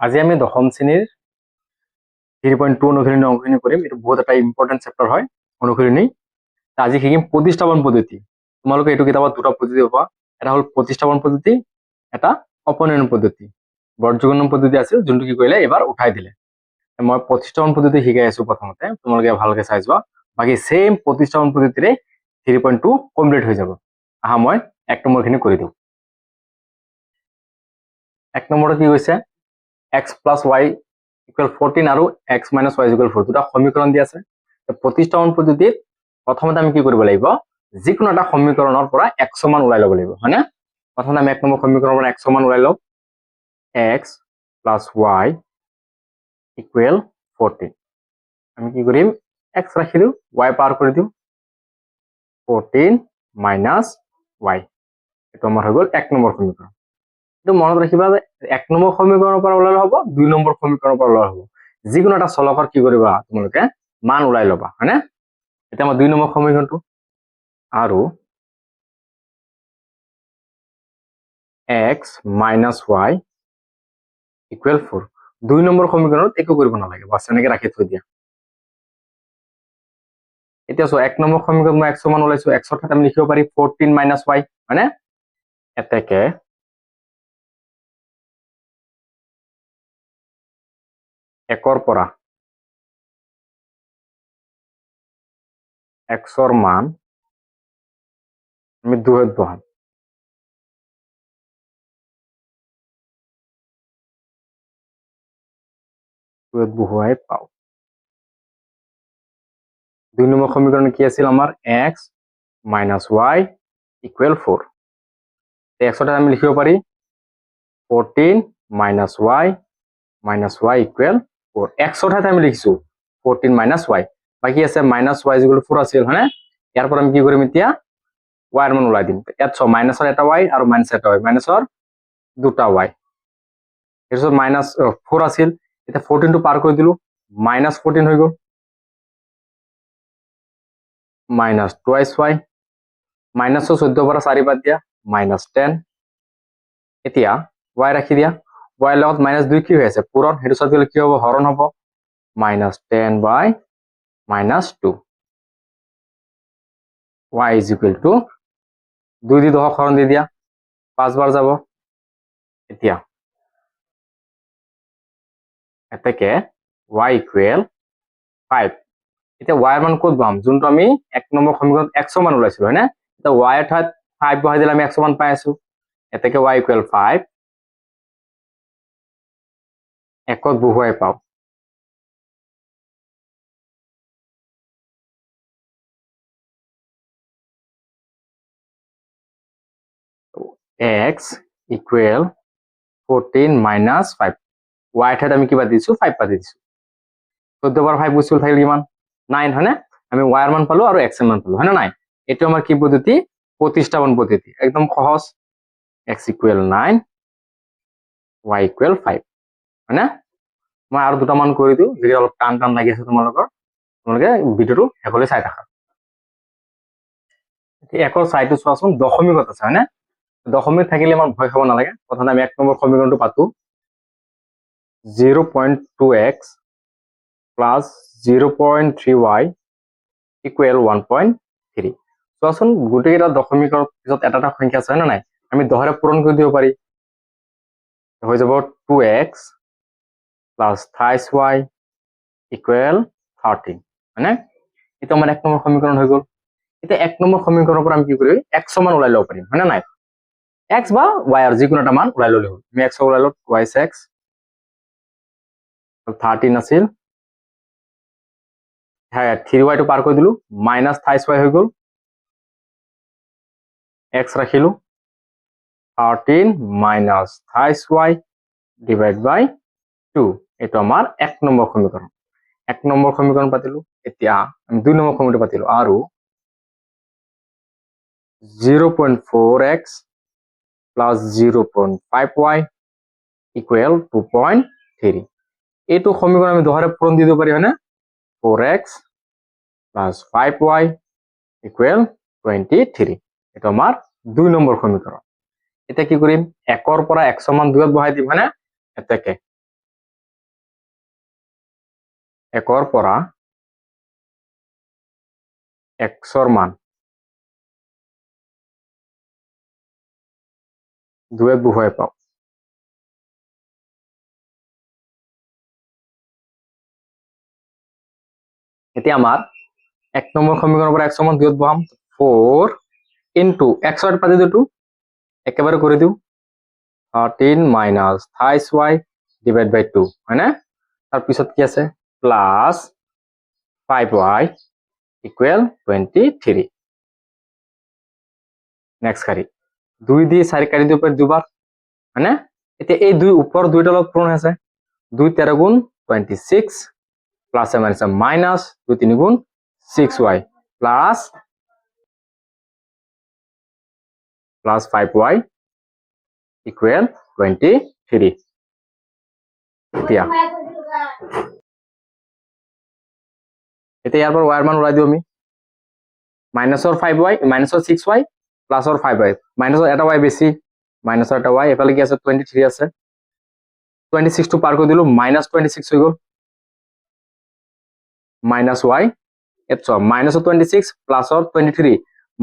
আজি আমি দশম শ্ৰেণীৰ 3.2 অনুশীলনী অংকখিনি কৰিম। এইটো বহুত এটা ইম্পৰ্টেণ্ট চেপ্টাৰ হয় অনুশীলনী। আজি শিকিম প্ৰতিস্থাপন পদ্ধতি। তোমালোকে এইটো কিতাপত দুটা পদ্ধতি পাবা, এটা হ'ল প্ৰতিস্থাপন পদ্ধতি, এটা অপনয়ন পদ্ধতি। বৰ্জগণন পদ্ধতি আছিল যোনটো কি কৰিলে এবাৰ উঠাই দিলে। মই প্ৰতিস্থাপন পদ্ধতি শিকাই আছো প্ৰথমতে, তোমালোকে ভালকে চাই যোৱা। বাকী সেম প্ৰতিস্থাপন পদ্ধতিৰে 3.2 কমপ্লিট হৈ যাব। আহা মই 1 নম্বৰখিনি কৰি দিওঁ। 1 নম্বৰত কি কৈছে, x plus y equal 14 আৰু x minus y equal 4 দুটা সমীকৰণ দি আছে। প্ৰতিস্থাপন পদ্ধতিত প্ৰথমতে আমি কি কৰিব লাগিব, যিকোনো এটা সমীকৰণৰ পৰা x মান ওলাই ল'ব লাগিব, হয়নে? প্ৰথমতে আমি 1 নম্বৰ সমীকৰণৰ পৰা x মান ওলাই লওঁ। x plus y equal 14 আমি কি কৰিম, x ৰাখি দিওঁ, y পাৰ কৰি দিওঁ, 14 minus y এইটো আমাৰ হৈ গ'ল 1 নম্বৰ সমীকৰণ। এইটো মনত ৰাখিবা যে 1 নম্বৰ সমীকৰণৰ পৰা ওলালে হ'ব, 2 নম্বৰ সমীকৰণৰ পৰা ওলালে হ'ব। যিকোনো এটা চলকৰ কি কৰিবা তোমালোকে মান ওলাই ল'বা, হয়নে? এতিয়া আমাৰ 2 নম্বৰ সমীকৰণটো আৰু x minus y equal 4 2 number সমীকৰণত একো কৰিব নালাগে, বাছ এনেকে ৰাখি থৈ দিয়া। এতিয়া চোৱা 1 নম্বৰ সমীকৰণত মই x মান ওলাইছো, x ৰ ঠাইত আমি লিখিব পাৰি 14 minus y, হয়নে? এতেকে একৰ পৰা x ৰ মান আমি 2ত বহাম। বহুৱাই পাও। 2 নম্বৰ সমীকৰণ কি আছিল আমাৰ, x minus y equal 4। x ৰ ঠাইত আমি লিখিব পাৰি 14 minus y equal 4। x ৰ ঠাইত আমি লিখিছো 14 minus y, বাকি আছে minus y equal 4 আছিল, হয়নে? ইয়াৰ পৰা আমি কি কৰিম এতিয়া, y ৰ মান ওলাই দিম। ইয়াত চ মাইনাছৰ এটা y আৰু মাইনাছ এটা y, মাইনাছৰ দুটা y। এরপর মাইনাস 4 আছিল, এটা 14 টো পার করে দিলু, মাইনাস 14 হয়ে গেল, মাইনাস টুয়াইস y, মাইনাস 14 পৰা 4 বাদ দিয়া, মাইনাস 10। এতিয়া y রাখি দিয়া, y এর লগত মাইনাস 2 কি হৈ আছে, পূরণ, হেতু সাথে দিলে কি হবে, হরণ হ'ব, minus 10 by minus 2। y is equal to 2 দি 10 হরণ দি দিয়া, 5 বার যাব। এতিয়া এতেকে y equal 5। এতিয়া y এর মান কত পাম, যোনটো আমি 1 নম্বৰ সমীকৰণত x মান ওলাইছিল, হয় না? এটা y এর ঠাইত 5 বহাই দিলে আমি x মান পাই আছো। এতেকে y equal 5 একত বহুৱাই পাও। x equal 14 minus 5, y ঠাইত আমি কিবা দিছো 5 পাতি দিছো। 14 বাৰ 5 গুছিল থাকিল কিমান, 9, হয় না? আমি y এৰ মান পালো আৰু x এৰ মান পালো, হয় না নাই? এটো আমাৰ কি পদ্ধতি, প্ৰতিস্থাপন পদ্ধতি, একদম সহজ। x equal 9, y equal 5, হয় না? মই আৰু দুটা মান কৰি দিও, যদি অলপ টান টান লাগি আছে তোমালোকৰ, তোমালোকে ভিডিওটো হেকলে চাই থাকা। একৰ চাইটো চোৱাচোন, দশমিকত আছে, হয় না? দশমিক থাকিলে আমাৰ ভয় খাব নালাগে। প্ৰথমে আমি 1 নম্বৰ সমীকৰণটো পাতো, 0.2x plus 0.3y equal 1.3। চোৱাচোন গোটেইকেইটা দশমিকৰ পিছত এটা এটা সংখ্যা আছে, হয় না নাই? আমি 10ৰে পূৰণ কৰি দিব পাৰি, হৈ যাব 2x plus 23y equal 13, হয় না? এটা আমাৰ 1 নম্বৰ সমীকৰণ হৈ গ'ল। এতিয়া 1 নম্বৰ সমীকৰণৰ পৰা আমি কি কৰিম, x মান ওলাই ল'ব পাৰিম, হয় না নাই? x বা y আর যিকোনো একটা মান ওলাই ললে হল। আমি x ওলাই লো, twice x 13 আছিল, হ্যাঁ 3y টো পার করে দিলু, মাইনাস 23y হয়ে গেল, x রাখিলু, 13 minus 23y divide by 2। এটা আমার 1 নম্বৰ সমীকৰণ। 1 নম্বৰ সমীকৰণ পাতিলু। এতিয়া আমি 2 নম্বৰ সমীকৰণ পাতিলু, আৰু 0.4x plus 0.5y equal 2.3। এইটো সমীকৰণ আমি 10ৰে পূৰণ দি দিব পাৰি, হয় না? 4x plus 5y equal 23। এটা আমাৰ 2 নম্বৰ সমীকৰণ। এটা কি কৰিম, 1 পৰা 1 মান 2ত বহাই দিম, হয় না? এতেকে 1ৰ পৰা xৰ মান 2ত বহুৱাই পাওঁ। এতিয়া আমাৰ 1 নম্বৰ সমীকৰণৰ পৰা x ৰ মান 2ত বহাম 4 ইনটু x ৰ পাতি দিও একেবাৰে কৰি দিও 13 মাইনাস 28y ডিভাইড বাই 2 হয় না তাৰ পিছত কি আছে প্লাস 5y ইকুয়াল 23 নেক্সট কাৰি 2 দি 4 কাৰি দিও পাৰ দুবাৰ হয় না এতিয়া এই দুই উপৰ দুইটা লগ পূৰণ আছে 2 13 গুণ 26 প্লাস মাইনাস 2 3 গুণ 6y প্লাস 5y ইকুয়াল 23 এতিয়া ইয়াৰ পৰা y ৰ মান ওলাই দিও আমি মাইনাসৰ 5y মাইনাসৰ 6y প্লাসৰ 5y মাইনাসৰ এটা y বেছি মাইনাসৰ এটা y এফালে কি আছে 23 আছে 26 টো পাৰ কৰি দিলো মাইনাস 26 হৈ গল মাইনাস y এত মাইনাসৰ 26 প্লাসৰ 23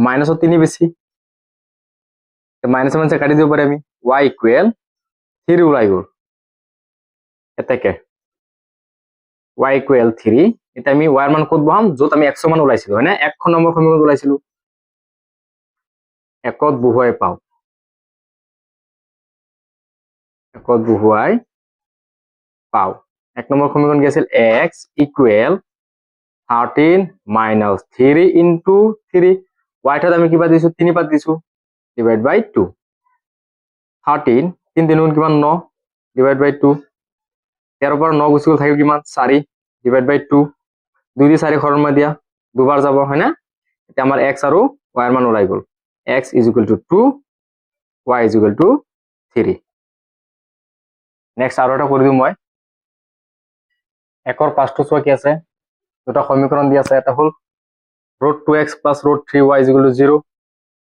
মাইনাসৰ 3 বেছি মাইনাস মাইনাস কাটি দিব পারি আমি y ইকুয়াল 3 ওলাই গল এটাকে y ইকুয়াল 3 এটা আমি y এর মান কত বহাম যত আমি 100 মান ওলাইছিল হয় না 1 নম্বৰ সমীকৰণ ওলাইছিল 1ত বহুৱাই পাও 1ত বহুৱাই পাও 1 নম্বৰ সমীকৰণ কি আছিল x equal 13 minus 3 into 3 y ঠাত আমি কিবা দিছো 3 পাত দিছো ডিভাইড বাই 2 13 3 3 গুণ কিমান 9 ডিভাইড বাই 2 13 পৰা 9 গুছি গল থাকিল কিমান 4 ডিভাইড বাই 2 2 দি 4 খৰণ মা দিয়া দুবাৰ যাব হয় না এতিয়া আমাৰ x আৰু y এর মান ওলাই গল x is equal to 2 y is equal to 3 next আৰু এটা কৰি দিও মই 1ৰ 5 টো চোৱা কি আছে দুটা সমীকৰণ দি আছে এটা হল root 2x plus root 3y is equal to 0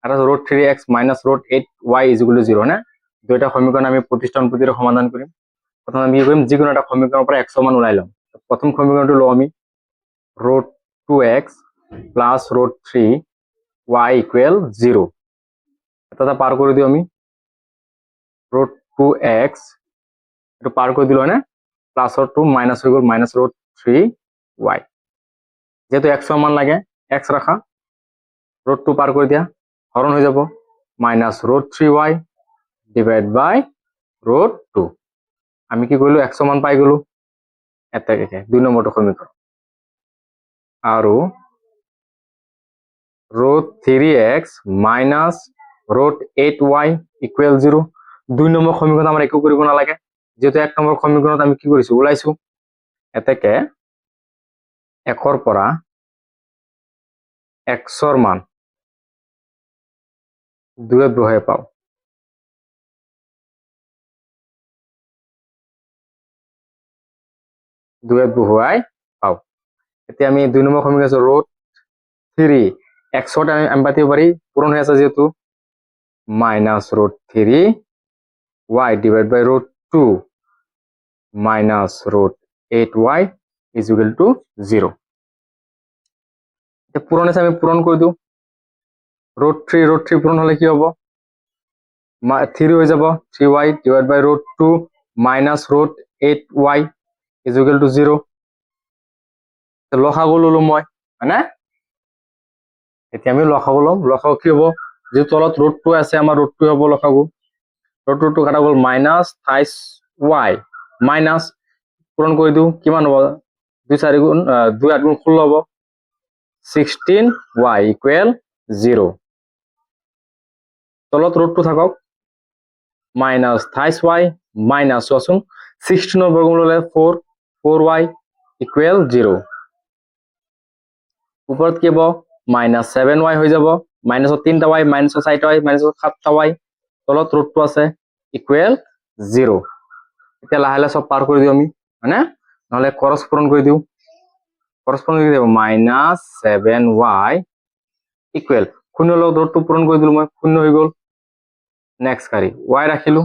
আৰু root 3x minus root 8y is equal to 0 না দুইটা সমীকৰণ আমি প্ৰতিষ্ঠান প্ৰতিৰে সমাধান কৰিম প্ৰথমে আমি কি কৰিম যিকোনো এটা সমীকৰণৰ পৰা 100 মান ওলাই লম প্ৰথম সমীকৰণটো লও আমি root 2x plus root 3y equal 0 এটা পার করে দিও আমি root 2x এটা পার করে দিল না প্লাস আর 2 মাইনাস হয়ে গেল মাইনাস root 3y যেহেতু x সমান লাগে x রাখা root 2 পার করে দিয়া হরণ হয়ে যাব মাইনাস root 3y ডিভাইড বাই root 2 আমি কি কইলো x সমান পাই গেল এটাকে 2 নম্বরটো সমীকরণ আৰু root 3x minus root 8y equal 0 2 number সমীকৰণ আমাৰ একো কৰিব নালাগে যেহেতু 1 নম্বৰ সমীকৰণত আমি কি কৰিছো ওলাইছো এটাকে 1ৰ পৰা x ৰ মান 2ত বহাই পাও 2ত বহাই পাও এতিয়া আমি 2 নম্বৰ সমীকৰণ আছে root 3 x ত আমি পাতিব পারি পূরণ হয়ে আছে যেহেতু minus root 3 y divided by root 2 minus root 8y is equal to 0 এটা পূরণ আছে আমি পূরণ করে দিও root 3 পূরণ হলে কি হবে 3 হয়ে যাব 3y divided by root 2 minus root 8y is equal to 0 তো লসাগু ললো মই মানে এতিয়া আমি লসাগু লম লসাগু কি হ'ব যে তলত root 2 আছে আমাৰ root 2 হ'ব লসাগু root 2 কাটা গল minus 5y minus পূরণ কৰি দিও কিমান হ'ব 2 4 গুণ 2 8 গুণ 16 হ'ব 16y equal 0 তলত root 2 থাকক minus 5y minus আসুন 16 ৰ বৰ্গমূল হলে 4y equal 0 উপৰত কি হ'ব minus 7y হৈ যাব minus 3y minus 4y minus 7y তলত root 2 আছে equal 0 এতিয়া লাহে লাহে সব পার কৰি দিও আমি মানে নহলে ক্ৰস পূৰণ কৰি দিও ক্ৰস পূৰণ কৰি দেব minus 7y equal শূন্য লগত root 2 পূৰণ কৰি দিলো মই শূন্য হৈ গল নেক্সট কাৰি y ৰাখিলো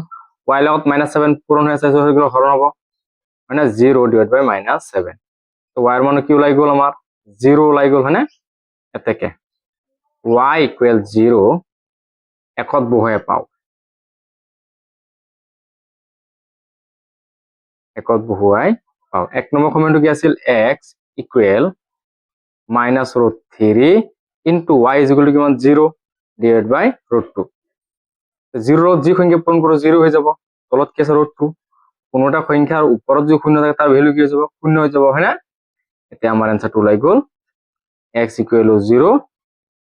y লগত minus 7 পূৰণ হৈ আছে হৈ গল হৰণ হ'ব মানে 0 divided by minus 7 তো y এর মান কি ওলাই গ'ল আমাৰ 0 ওলাই গ'ল হয়নে এতেকে y ইকুৱেল 0 একত বহুৱাই পাওঁ একত বহুৱাই পাওঁ এক নম্বৰ সমীকৰণটো কি আছিল x equal minus root 3 into y is equal to কিমান 0 divided by root 2 0 যি সংখ্যা পূৰণ কৰোঁ 0 হৈ যাব তলত কি আছে root 2 কোনোটা সংখ্যাৰ ওপৰত যি শূন্য থাকে তাৰ ভ্যালু কি হৈ যাব শূন্য হৈ যাব হয়না এতিয়া আমাৰ আনসাৰটো ওলাই গ'ল x equal to 0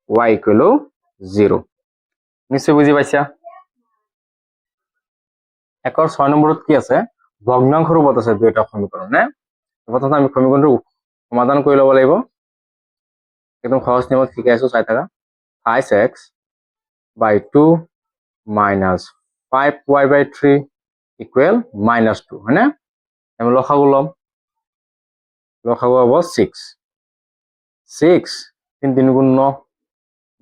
y equal to 0 নিশ্চয় বুজি পাইছা একৰ 6 নম্বৰত কি আছে ভগ্নাংশ ৰূপত আছে দুইটা সমীকৰণ নে প্ৰথমতে আমি সমীকৰণটো সমাধান কৰি ল'ব লাগিব একদম সহজ নিয়মত শিকাইছো চাই থাকা 5x by 2 minus 5y by 3 equal minus 2 হয়নে আমি লসাগু লম লসাগু হ'ব 6 6 3 3 গুণ 9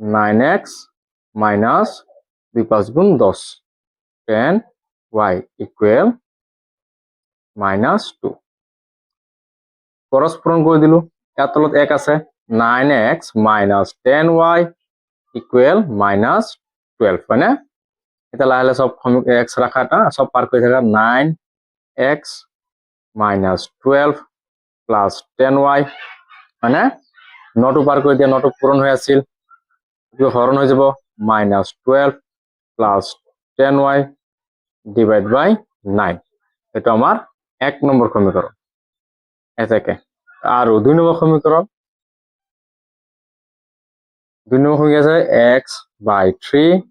9x minus 2 5 গুণ 10 10y equal minus 2 পৰস্পৰণ কৰি দিলো ইয়াৰ তলত 1 আছে 9x minus 10y equal minus 12 হয়নে এটা লাহে সব x রাখাটা সব পার করে থাকা 9x minus 12 plus 10y মানে 9 পার করে দিয়া 9 পূরণ হয়ে আছিল হরণ হয়ে যাব minus 12 plus 10y divide by 9 এটা আমার 1 নম্বর সমীকরণ এটাকে আর 2 নম্বর সমীকরণ 2 নম্বর হয়ে গেছে x by 3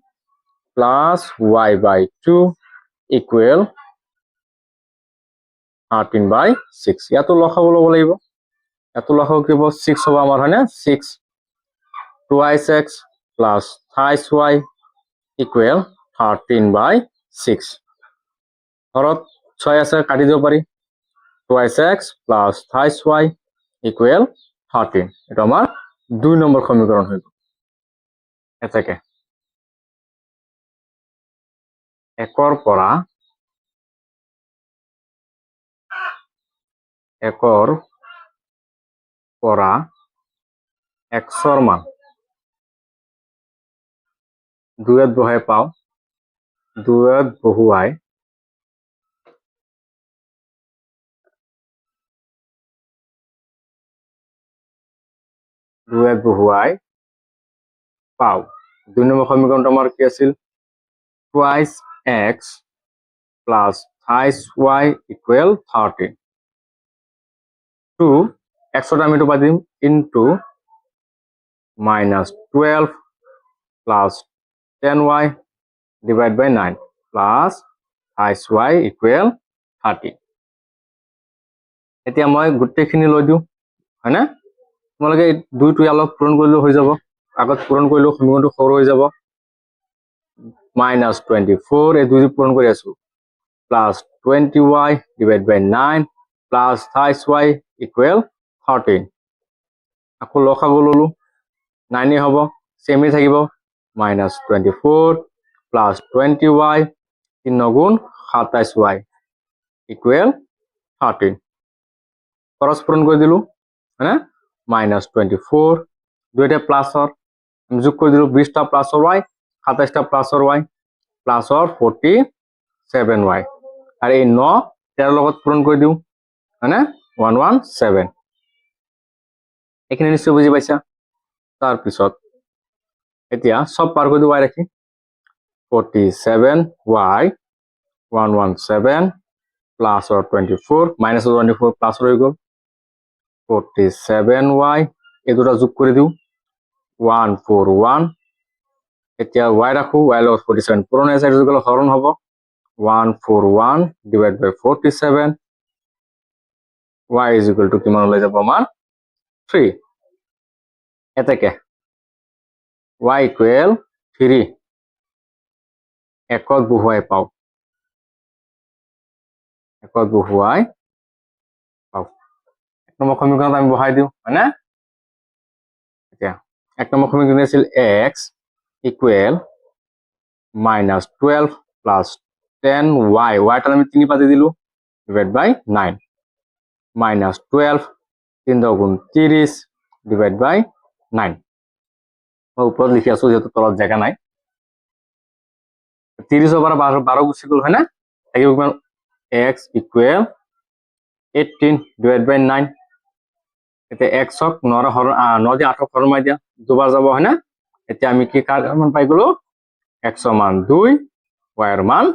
plus y by 2 equal 13 by 6 ইয়াতো লসাগু লব লাগিব ইয়াতো লসাগু কি হ'ব 6 হ'ব আমাৰ হয়নে 6 twice x plus thrice y equal 13 by 6 ঘৰত 6 আছে কাটি দিব পাৰি twice x plus thrice y equal 13 এটা আমাৰ 2 নম্বৰ সমীকৰণ হৈ গ'ল এটাকে একৰ পৰা xৰ মান 2ত বহাই পাওঁ 2ত বহুৱাই পাওঁ 2 নম্বৰ সমীকৰণটো আমাৰ কি আছিল twice x plus thrice y equal 13 2 x ত আমি এটা দিম into minus 12 plus 10y divided by 9 plus thrice y equal 30 এতিয়া মই গোটেইখিনি লৈ দিওঁ হয়নে তোমালোকে 2 টো অলপ পূৰণ কৰিলে হৈ যাব আগত পূৰণ কৰিলে সমীকৰণটো সৰু হৈ যাব minus 24 এই 2 পূৰণ কৰি আছো plus 20y divided by 9 plus thrice y equal 13 আকৌ লসাগু ললো 9 হ'ব সেমে থাকিব minus 24 plus 20y 3 গুণ 27y equal 13 পৰস্পৰণ কৰি দিলো হয়নে minus 24 দুইটা প্লাসৰ যোগ কৰি দিলো 20টা প্লাসৰ y 27টা প্লাসৰ y প্লাসৰ 47y আৰু এই 9 13 লগত পূৰণ কৰি দিও হয়নে 117 এখানে নিশ্চয় বুজি পাইছা তাৰ পিছত এতিয়া সব পাৰ কৰি দিও y ৰাখি 47y 117 plus or 24 minus 24 plus হৈ গ'ল 47y এই দুটা যোগ কৰি দিও 141 এতিয়া y ৰাখো y লগত 47 পূৰণ আছে এইটো গ'ল হৰণ হ'ব 141 divided by 47 y is equal to কিমান ওলাই যাব আমাৰ 3 এটাকে y equal 3 একত বহুৱাই পাওঁ একত বহুৱাই পাওঁ এক নম্বৰ সমীকৰণত আমি বহাই দিওঁ হয়নে এতিয়া এক নম্বৰ সমীকৰণ আছিল x equal minus 12 plus 10y y টান আমি 3 পাতি দিলো divided by 9 minus 12 3 গুণ 30 ডিভাইড বাই 9 মই ওপৰত লিখি আছো যেহেতু তলত জায়গা নাই 30 over 12 গুছি গল হয় না থাকিব কিমান x ইকুৱেল 18 ডিভাইড বাই 9 এতিয়া x ক 9 দিয়ে 8 হৰমাই দিয়া দুবাৰ যাব হয় না এতিয়া আমি কি কাৰ মান পাই গলো x ৰ মান 2 y ৰ মান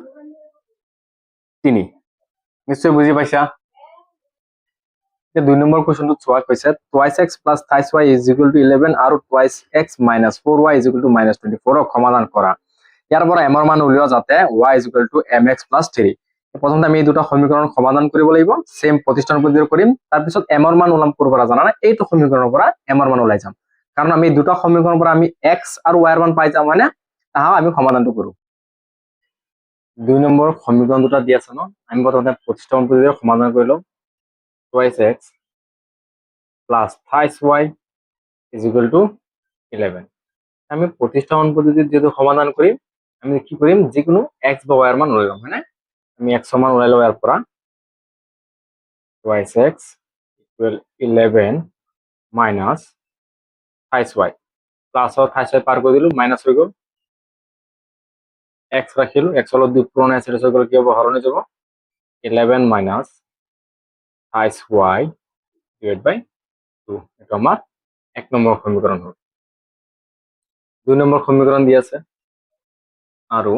3 নিশ্চয় বুজি পাইছা দুই নম্বৰ কোৱেশ্চনটো চোৱা কৈছে twice x plus thrice y is equal to 11 আৰু twice x minus 4y is equal to minus 24 ক সমাধান কৰা ইয়াৰ পৰা m ৰ মান উলিওৱা যাতে y is equal to mx plus 3 প্ৰথমতে আমি এই দুটা সমীকৰণ সমাধান কৰিব লাগিব সেম প্ৰতিষ্ঠান পদ্ধতিৰে কৰিম তাৰ পিছত m ৰ মান ওলাম কৰ পৰা জানা না এইটো সমীকৰণৰ পৰা m ৰ মান ওলাই যাম কাৰণ আমি দুটা সমীকৰণৰ পৰা আমি x আৰু y ৰ মান পাই যাম মানে তাহা আমি সমাধানটো কৰো দুই নম্বৰ সমীকৰণ দুটা দি আছে ন আমি প্ৰথমতে প্ৰতিষ্ঠান পদ্ধতিৰে সমাধান কৰি লম twice x plus thrice y is equal to 11 আমি প্ৰতিষ্ঠান পদ্ধতিত যেটো সমাধান কৰিম আমি কি কৰিম যিকোনো x বা y ৰ মান লৈ লম হয়নে আমি x ৰ মান ওলাই লও ইয়াৰ পৰা twice x equal 11 minus thrice y plus और thrice y পার করে দিলু মাইনাস হই গল x রাখিলু x হলো দুই পূরণ আছে এটা হলো কি হবে হরণে যাব 11 minus thrice y divided by 2 এটা আমার এক নম্বর সমীকরণ হল দুই নম্বর সমীকরণ দিয়ে আছে আরো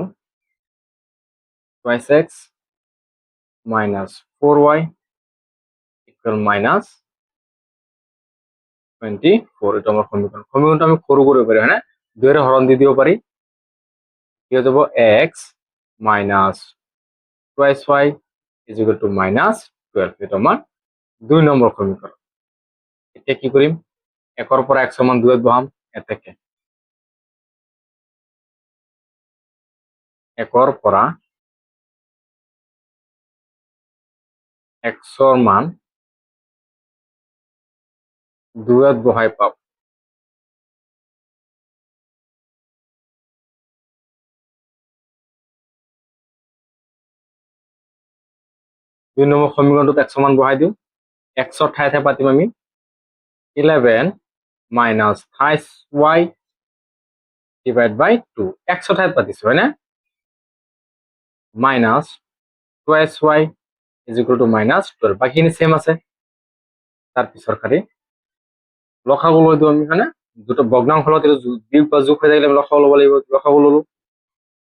twice x minus 4y equal minus 24 এটা আমার সমীকরণটা আমি সরু করে পারি হ্যাঁ দুইয়ের হরণ দিয়ে দিও পারি কি হয়ে যাব x minus twice y is equal to minus 12 এটা আমার দুই নম্বর সমীকরণ এটা কি করিম একর পর x সমান 2 বহাম এ থেকে একর পরা x এর মান 2 বহাই পাব দুই নম্বর সমীকরণত x সমান বহাই দিও x এর ঠাইতে পাতিম আমি 11 minus thrice y divided by 2 x এর ঠাইতে পাতিছো হয় না minus twice y is equal to minus 12 বাকিখিনি সেম আছে তার পিছৰ খালি লসাগু লৈ দিও আমি হয় না দুটো ভগ্নাংশ হলো বিয়োগ বা যোগ হৈ থাকিলে লসাগু লব লাগিব লসাগু ললো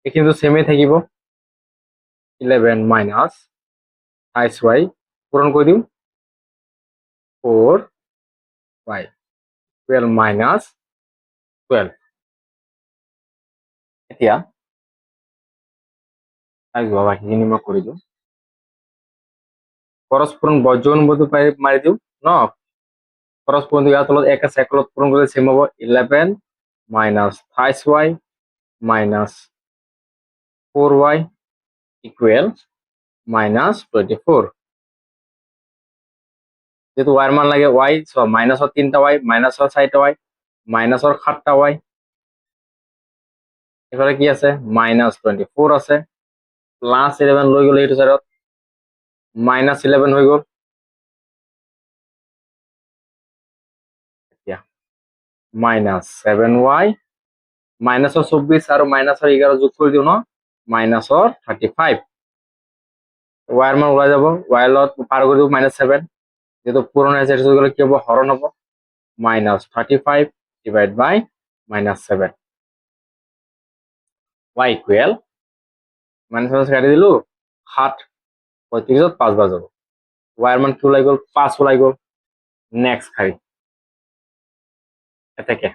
এখিনি তো সেমই থাকিব 11 minus thrice y পূরণ কৰি দিও 4 y 12 minus 12 এতিয়া আই যোৱা বাকিখিনি মই কৰি দিও পৰস্পৰণ বৰ্জন বস্তু মাৰি দিও ন পৰস্পৰণ ইয়াৰ তলত এক আছে একলত পূৰণ কৰিলে সেম হ'ব 11 minus thrice y minus 4y equal minus 24 যেহেতু y এর মান লাগে y সো মাইনাসৰ 3টা y মাইনাসৰ 4টা y মাইনাসৰ 7টা y এফালে কি আছে minus 24 আছে প্লাস 11 লৈ গলে এইটো সাইডত minus 11 হৈ গল এতিয়া minus 7y মাইনাসৰ 24 আৰু মাইনাসৰ 11 যোগ কৰি দিও ন মাইনাসৰ 35 y এৰ মান ওলাই যাব y লগত পাৰ কৰি দিও -7 যেহেতু পূরণ আছে এটা গলে কি হবে হরণ হবে -35 ডিভাইড বাই -7 y ইকুয়াল -7 কাটি দিলো 7 35 5 বার যাব y এর মান কি ওলাই গল 5 ওলাই গল নেক্সট খাই এটাকে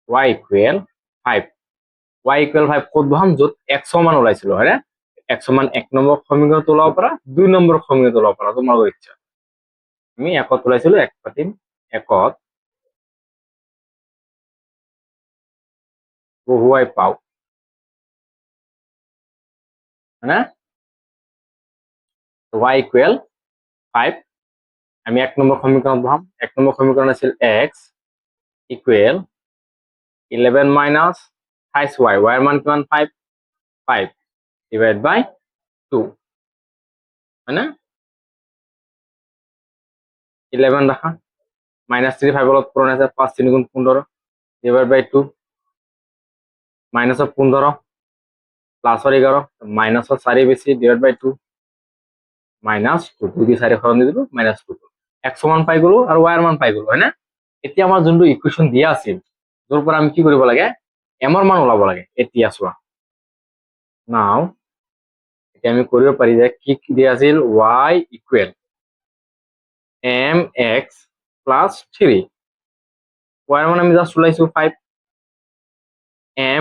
y ইকুয়াল 5 y ইকুয়াল 5 কত বহাম যত x সমান ওলাইছিল হয়নে x সমান 1 নম্বৰ সমীকৰণ তোলাব পাৰা 2 নম্বৰ সমীকৰণ তোলাব পাৰা তোমাৰ ইচ্ছা আমি একত ওলাইছিল 1 পাতিম একত বহুৱাই পাও না y ইকুয়াল 5 আমি 1 নম্বৰ সমীকৰণত বহাম 1 নম্বৰ সমীকৰণ আছিল x equal 11 minus thrice y y এর মান কিমান 5 5 ডিভাইড বাই 2 है ना 11 রাখা, -3 5 লগত পূরণ আছে, 5 3 গুণ 15 ডিভাইড বাই 2, -15 প্লাসর 11 -4 বেশি ডিভাইড বাই 2 -2 2 দিয়ে 4 হরণ দিলো -2 x মান পাই গলো আর y এর মান পাই গলো, হয় না? এতিয়া আমার যোনটো ইকুয়েশন দিয়া আছিল তোর পর আমি কি কৰিব লাগে, m এৰ মান ওলাব লাগে। এতিয়া চোৱা নাও এতিয়া আমি কৰিব পাৰি যে কি দিয়া আছিল y equal mx plus 3, y এর মান আমি জাস্ট ওলাইছো 5,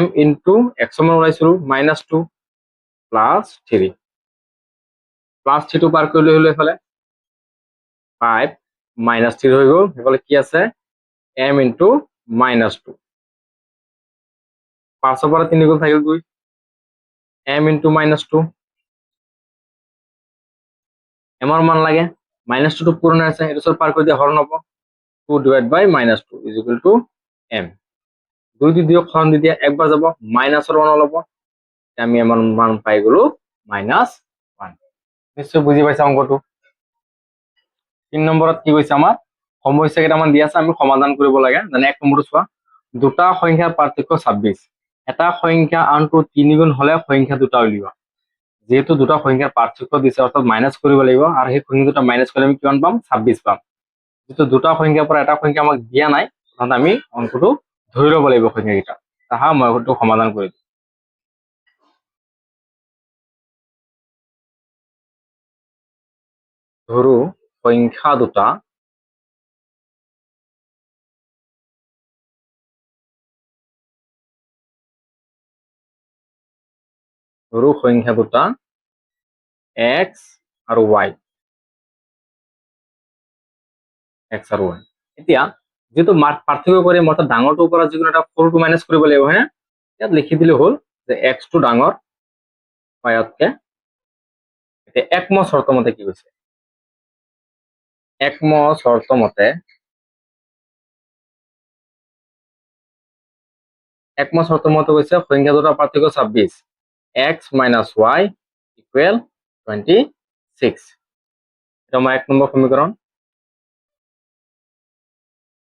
m ইনটু x এর মান ওলাইছো -2 প্লাস 3, প্লাস 3 টো পার কৰিলে হলো এফালে 5 -3 হৈ গ'ল, এফালে কি আছে m ইনটু -2, 5 পৰা 3 গ'ল থাকিল 2, m ইনটু -2, m এর মান লাগে -2 টো পূরণ আছে, এটা সব পার করে দিয়ে হরণ হবো 2 divide by -2 is equal to m, 2 দিয়ে 2 হরণ দিয়ে একবার যাব মাইনাসের 1 হলো, আমি m এর মান পাই গলো -1। নিশ্চয় বুঝি পাইছা অঙ্কটো। 3 নম্বরত কি কৈছে আমার সমস্যা কেইটামান দিয়া আছে, আমি সমাধান কৰিব লাগে। যেনে 1 নম্বৰটো চোৱা, দুটা সংখ্যাৰ পাৰ্থক্য 26, এটা সংখ্যা আনটো 3 গুণ হলে সংখ্যা দুটা উলিওৱা। যেহেতু দুটা সংখ্যাৰ পাৰ্থক্য দিছে অৰ্থাৎ মাইনাস কৰিব লাগিব, আৰ সেই সংখ্যা দুটা মাইনাস কৰলে আমি কিমান পাম 26 পাম। যেহেতু দুটা সংখ্যাৰ পৰা এটা সংখ্যা আমাক দিয়া নাই, অৰ্থাৎ আমি অঙ্কটো ধৰি ল'ব লাগিব সংখ্যাকেইটা। তাহা মই অঙ্কটো সমাধান কৰি দিম। ধৰো সংখ্যা দুটা x আৰু y, এতিয়া যেহেতু পাৰ্থক্য কৰিম অৰ্থাৎ ডাঙৰটোৰ পৰা যিকোনো এটা সৰুটো মাইনাস কৰিব লাগিব, হয় না? ইয়াত লিখি দিলে হ'ল যে x টো ডাঙৰ y তকে। এতিয়া একম শৰ্ত মতে কি কৈছে, একম শৰ্ত মতে কৈছে সংখ্যা দুটাৰ পাৰ্থক্য 26, x মাইনাস y ইকুৱেল 26, এটা আমাৰ 1 নম্বৰ সমীকৰণ।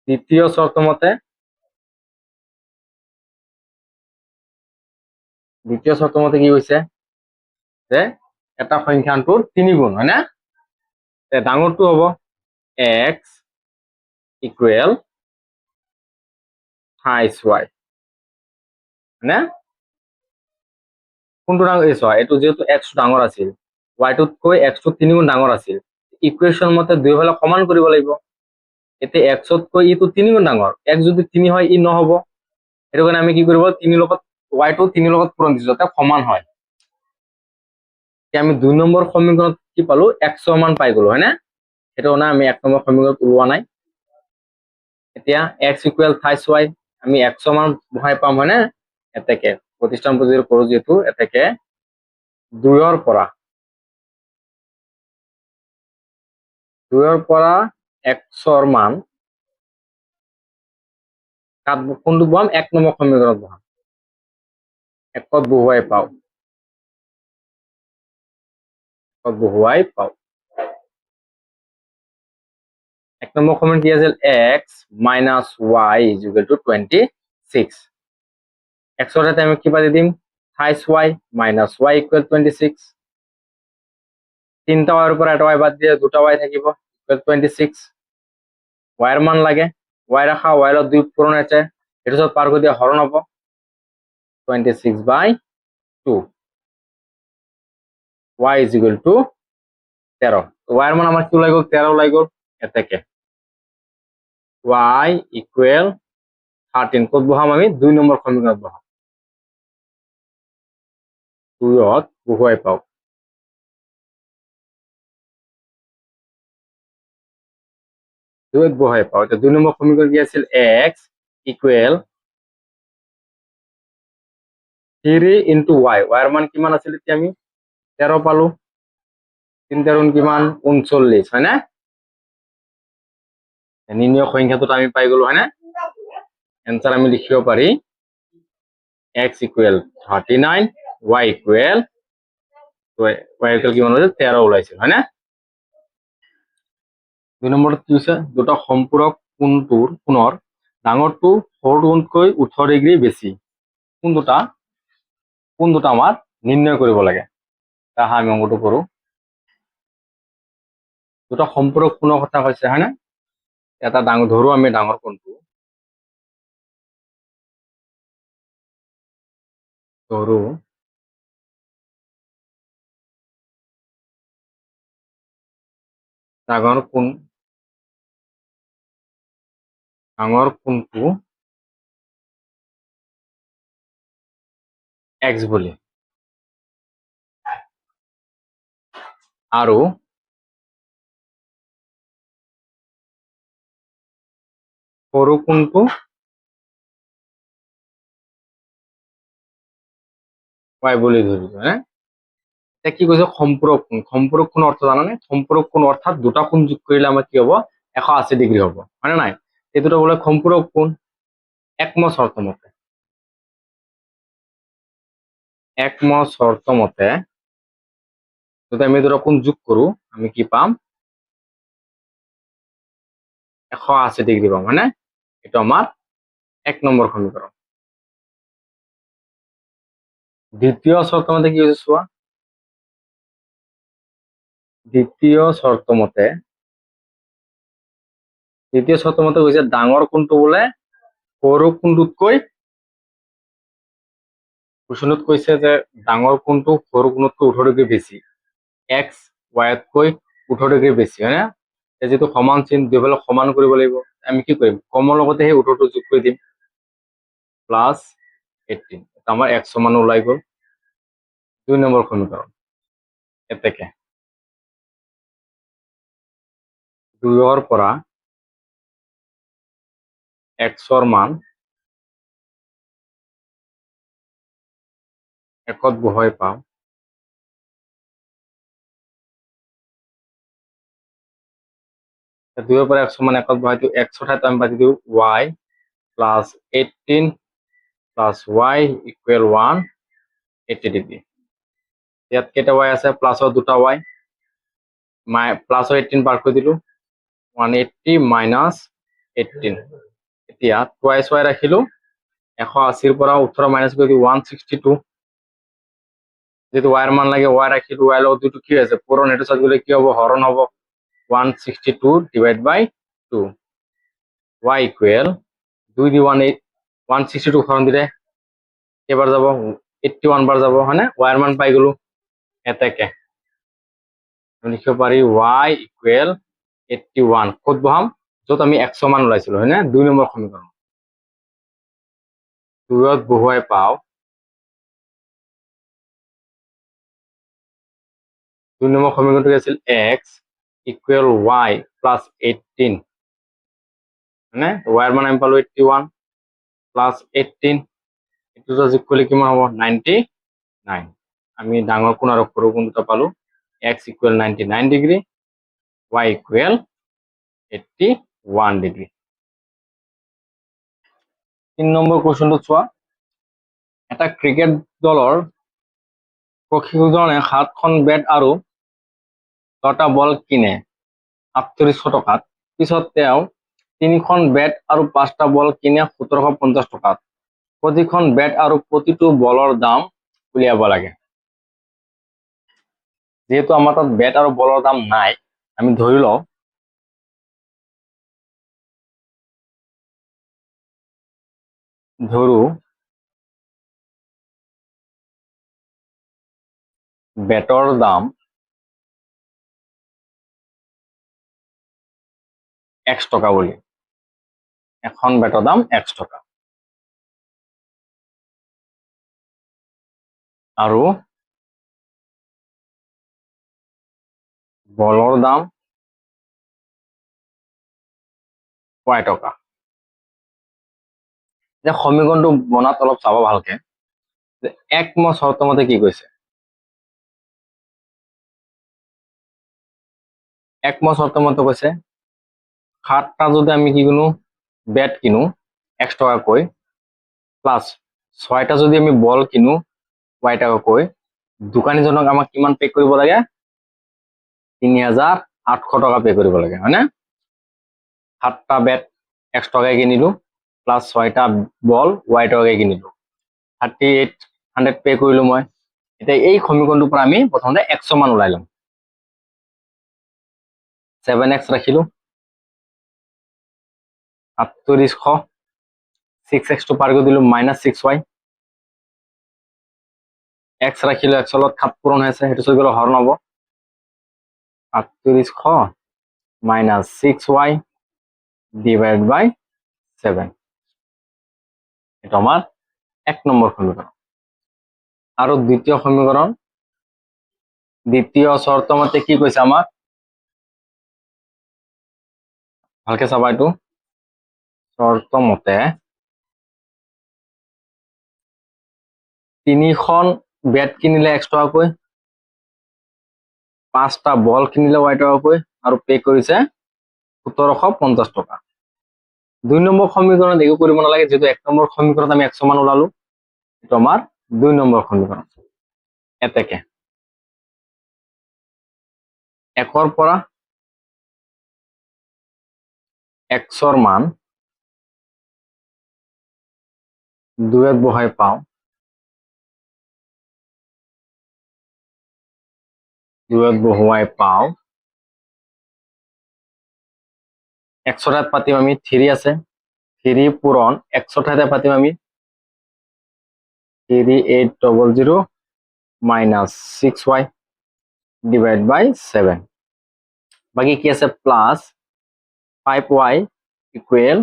দ্বিতীয় শৰ্ত মতে কি কৈছে যে এটা সংখ্যা আনটোৰ 3 গুণ, হয় না? ডাঙৰটো হ'ব x ইকুৱেল হাইস y, হয় না? কোনটো ডাঙৰ এই চোৱা, এইটো যেহেতু x ডাঙৰ আছিল, y টোতকৈ x টো 3 গুণ ডাঙৰ আছিল, ইকুৱেশ্যন মতে দুইফালে সমান কৰিব লাগিব। এতে x তকৈ ইটো 3 গুণ ডাঙৰ, x যদি 3 হয় ই নহব, সেইটো কাৰণে আমি কি কৰিব 3 লগত y টো 3 লগত পূৰণ দিছো যাতে সমান হয়। আমি 2 নম্বৰ সমীকৰণত কি পালো x মান পাই গলো, হয় না? এটা না আমি 1 নম্বৰ সমীকৰণত ওলোৱা নাই। এতিয়া x ইকুৱেল থাইস y, আমি x মান বহাই পাম, হয় না? এতেকে প্ৰতিষ্ঠান পুঁজিৰ কৰো যেহেতু এতেকে 2 পৰা x ৰ মান কোনটো বহাম 1 নম্বৰ সমীকৰণত বহাম, একত বহুৱাই পাও, এক নম্বৰ সমীকৰণ কি আছিল x minus y is equal to 26, x ৰ ঠাইত আমি কি পাই দিম থাইস y মাইনাস y ইকুৱেল 26, তিনটা y পৰা এটা y বাদ দিয়ে দুটা y থাকিব ইকুৱেল 26, y এর মান লাগে, y রাখা y এর 2 পূরণ আছে, এটা সব পার করে দিয়ে হরণ হবো 26/2, y is equal to 13, তো y এর মান আমার কি ওলাই গেল 13 ওলাই গেল। এতেকে y ইকুৱেল 13 কত বহাম আমি 2 নম্বৰ সমীকৰণত বহাম, 2ত বহুৱাই পাও, 2ত বহাই পাও। এটা 2 নম্বৰ সমীকৰণ কি আছিল x equal 3 into y, y এর মান কিমান আছিল এতিয়া আমি 13 পালো, 3 13 কিমান 39, হয় না? নির্ণয় সংখ্যাটো আমি পাই গলো, হয় না? এনসার আমি লিখিব পারি x ইকুৱেল 39, y ইকুৱেল কিমান হল 13 ওলাইছিল, হয় না? 2 নম্বৰত কি হৈছে দুটা সম্পূৰক কোণৰ ডাঙৰটো সৰুটোতকৈ 18 ডিগ্ৰী বেছি কোন দুটা আমাৰ নিৰ্ণয় কৰিব লাগে তাহা আমি অংকটো কৰো দুটা সম্পূৰক কোণৰ কথা কৈছে হয় না এটা ডাঙৰ ধৰো আমি ডাঙৰ কোণটো ধৰো ডাঙৰ কোণটো x বুলি আৰু সৰু কোণটো y বুলি ধৰিছো হয়নে এতিয়া কি কৈছে সম্পূৰক কোণ অৰ্থ জানানে সম্পূৰক কোণ অৰ্থাৎ দুটা কোণ যোগ কৰিলে আমাৰ কি হ'ব 180 ডিগ্ৰী হ'ব হয়নে নাই এই দুটা বলে সম্পূৰক কোণ একম শৰ্ত মতে যদি আমি দুটা কোণ যোগ কৰো আমি কি পাম 180 ডিগ্ৰী পাম হয়নে এটা আমাৰ 1 নম্বৰ সমীকৰণ দ্বিতীয় শৰ্ত মতে কি হয়েছে চোৱা দ্বিতীয় শৰ্ত মতে কৈছে ডাঙৰ কোণটো বোলে সৰু কোণটোতকৈ কুৱেশ্যনত কৈছে যে ডাঙৰ কোণটো সৰু কোণতকৈ 18 ডিগ্ৰী বেছি এক্স ৱাইতকৈ 18 ডিগ্ৰী বেছি হয় না যেহেতু সমান চিন দুইফালে সমান কৰিব লাগিব আমি কি কৰিম কমৰ লগতে সেই 18টো যোগ কৰি দিম প্লাস 18 এটা আমাৰ x সমান ওলাই গ'ল 2 নম্বৰ সমীকৰণ এতেকে 2ৰ পৰা x ৰ মান একত বহুৱাই পাওঁ 2ৰ পৰা x মান একত বহাই দিওঁ x ৰ ঠাইত আমি বাজি দিওঁ y plus 18 plus y equal 180 degree ইয়াত কেইটা y আছে প্লাসৰ দুটা y প্লাসৰ 18 পাৰ কৰি দিলো 180 মাইনাস 18 এতিয়া টুৱাইস y ৰাখিলো 180 ৰ পৰা 18 মাইনাস কৰি দিওঁ 162 যেহেতু y এর মান লাগে y রাখিলো y লগত দুটো কি আছে পূরণ এটা সাথে গেলে কি হবে হরণ হবে 162 ডিভাইড বাই 2 y ইকুয়াল 2 দি 162 হরণ দিলে এবার যাব 81 বার যাব হয় না y এর মান পাই গেল এতেকে লিখিব পারি y ইকুয়াল 81 কত বহাম যত আমি 100 মান ওলাইছিল হয় না 2 নম্বৰ সমীকৰণ 2ত বহুৱাই পাও 2 নম্বৰ সমীকৰণটো কি আছিল x ইকুয়াল y প্লাস 18 মানে y এর মান আমি পালো 81 প্লাস 18 এটো যোগ করলে কিমান হ'ব 99 আমি ডাঙৰ কোণ আৰু সৰু কোণ দুটা পালো x equal 99 degree y equal 81 degree 3 number কোৱেশ্যনটো চোৱা এটা ক্ৰিকেট দলৰ প্ৰশিক্ষকজনে 7খন বেট আৰু 6টা বল কিনে 4800 টকাত পিছত তেওঁ 3খন বেট আৰু 5টা বল কিনে 1750 টকাত প্ৰতিখন বেট আৰু প্ৰতিটো বলৰ দাম উলিয়াব লাগে যেহেতু আমাৰ তাত বেট আৰু বলৰ দাম নাই আমি ধৰি লওঁ বেটৰ দাম x টকা বুলি এখন বেটৰ দাম x টকা আৰু বলৰ দাম y টকা যে সমীকৰণটো বনাত অলপ চাব ভালকে যে একম শৰ্ত মতে কি কৈছে একম শর্ত মতে কৈছে 7টা যদি আমি কি কিনো বেট কিনো 1 টকাকৈ প্লাস 6টা যদি আমি বল কিনো y টাকাকৈ দোকানীজনক আমাক কিমান পে কৰিব লাগে 3800 টকা পে কৰিব লাগে হয় না 7টা বেট x টকায় কিনিলো প্লাস 6টা বল y টকায় কিনিলো 3800 পে কৰিলো মই এতিয়া এই সমীকৰণটোৰ পৰা আমি প্ৰথমতে x মান ওলাই লম 7x ৰাখিলো 3800 6x টো পাৰ কৰি দিলো -6y x ৰাখিলো x লগত খাপ পূৰণ হৈ আছে সেইটো হৈ গ'ল হৰণ হ'ব 3800 - 6y ডিভাইড বাই 7 এটা আমার 1 নম্বর সমীকরণ আর দ্বিতীয় সমীকরণ দ্বিতীয় শর্ত মতে কি কইছে আমার ভালকে চাবা এইটো শর্ত মতে 3খন বেট কিনিলে x টকাকৈ 5টা বল কিনিলে y টকাকৈ আৰু পে কৰিছে 1750 টকা 2 নম্বৰ সমীকৰণত একো কৰিব নালাগে যেটো 1 নম্বৰ সমীকৰণত আমি 100 মান ওলালো এটো আমাৰ 2 নম্বৰ সমীকৰণ এতেকে 1ৰ পৰা xৰ মান 2ত বহাই পাও 2ত বহুৱাই পাও xৰ ঠাইত পাতিম আমি 3 আছে 3 পূৰণ xৰ ঠাইতে পাতিম আমি 3800 - 6y ডিভাইড বাই 7 বাকি কি আছে প্লাস 5y ইকুৱেল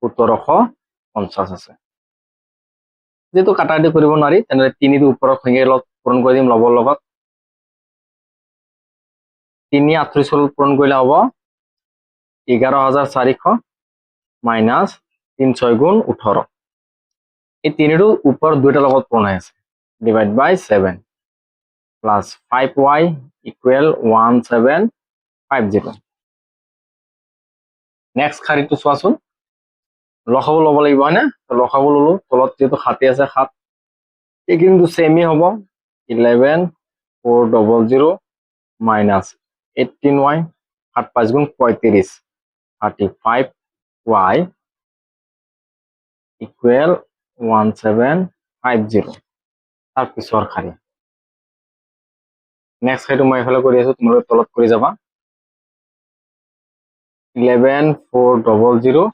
1750 আছে যেটো কাটাকাটি কৰিব নোৱাৰি তেনে 3 ৰ ওপৰত সংখ্যা লগত পূৰণ কৰি দিম লবৰ লগত 3 38 পূৰণ কৰিলে হ'ব 11400 মাইনাস 3 6 গুণ 18 এই 3 ৰ ওপৰত দুইটা লগত পূৰণ হৈ আছে ডিভাইড বাই 7 প্লাস 5y ইকুৱেল 1750 নেক্সট খাৰিটো চোৱাচোন লসাগু লব লাগিব হয়নে লসাগু ললো তলত যেটো 7 আছে 7 এই কিন্তু সেমই হ'ব 11400 মাইনাস 18y 7 5 গুণ 35 35y ইকুৱেল 1750 তাৰ পিছৰ খাৰি নেক্সট খাৰিটো মই এফালে কৰি আছো তোমালোকে তলত কৰি যাবা 11400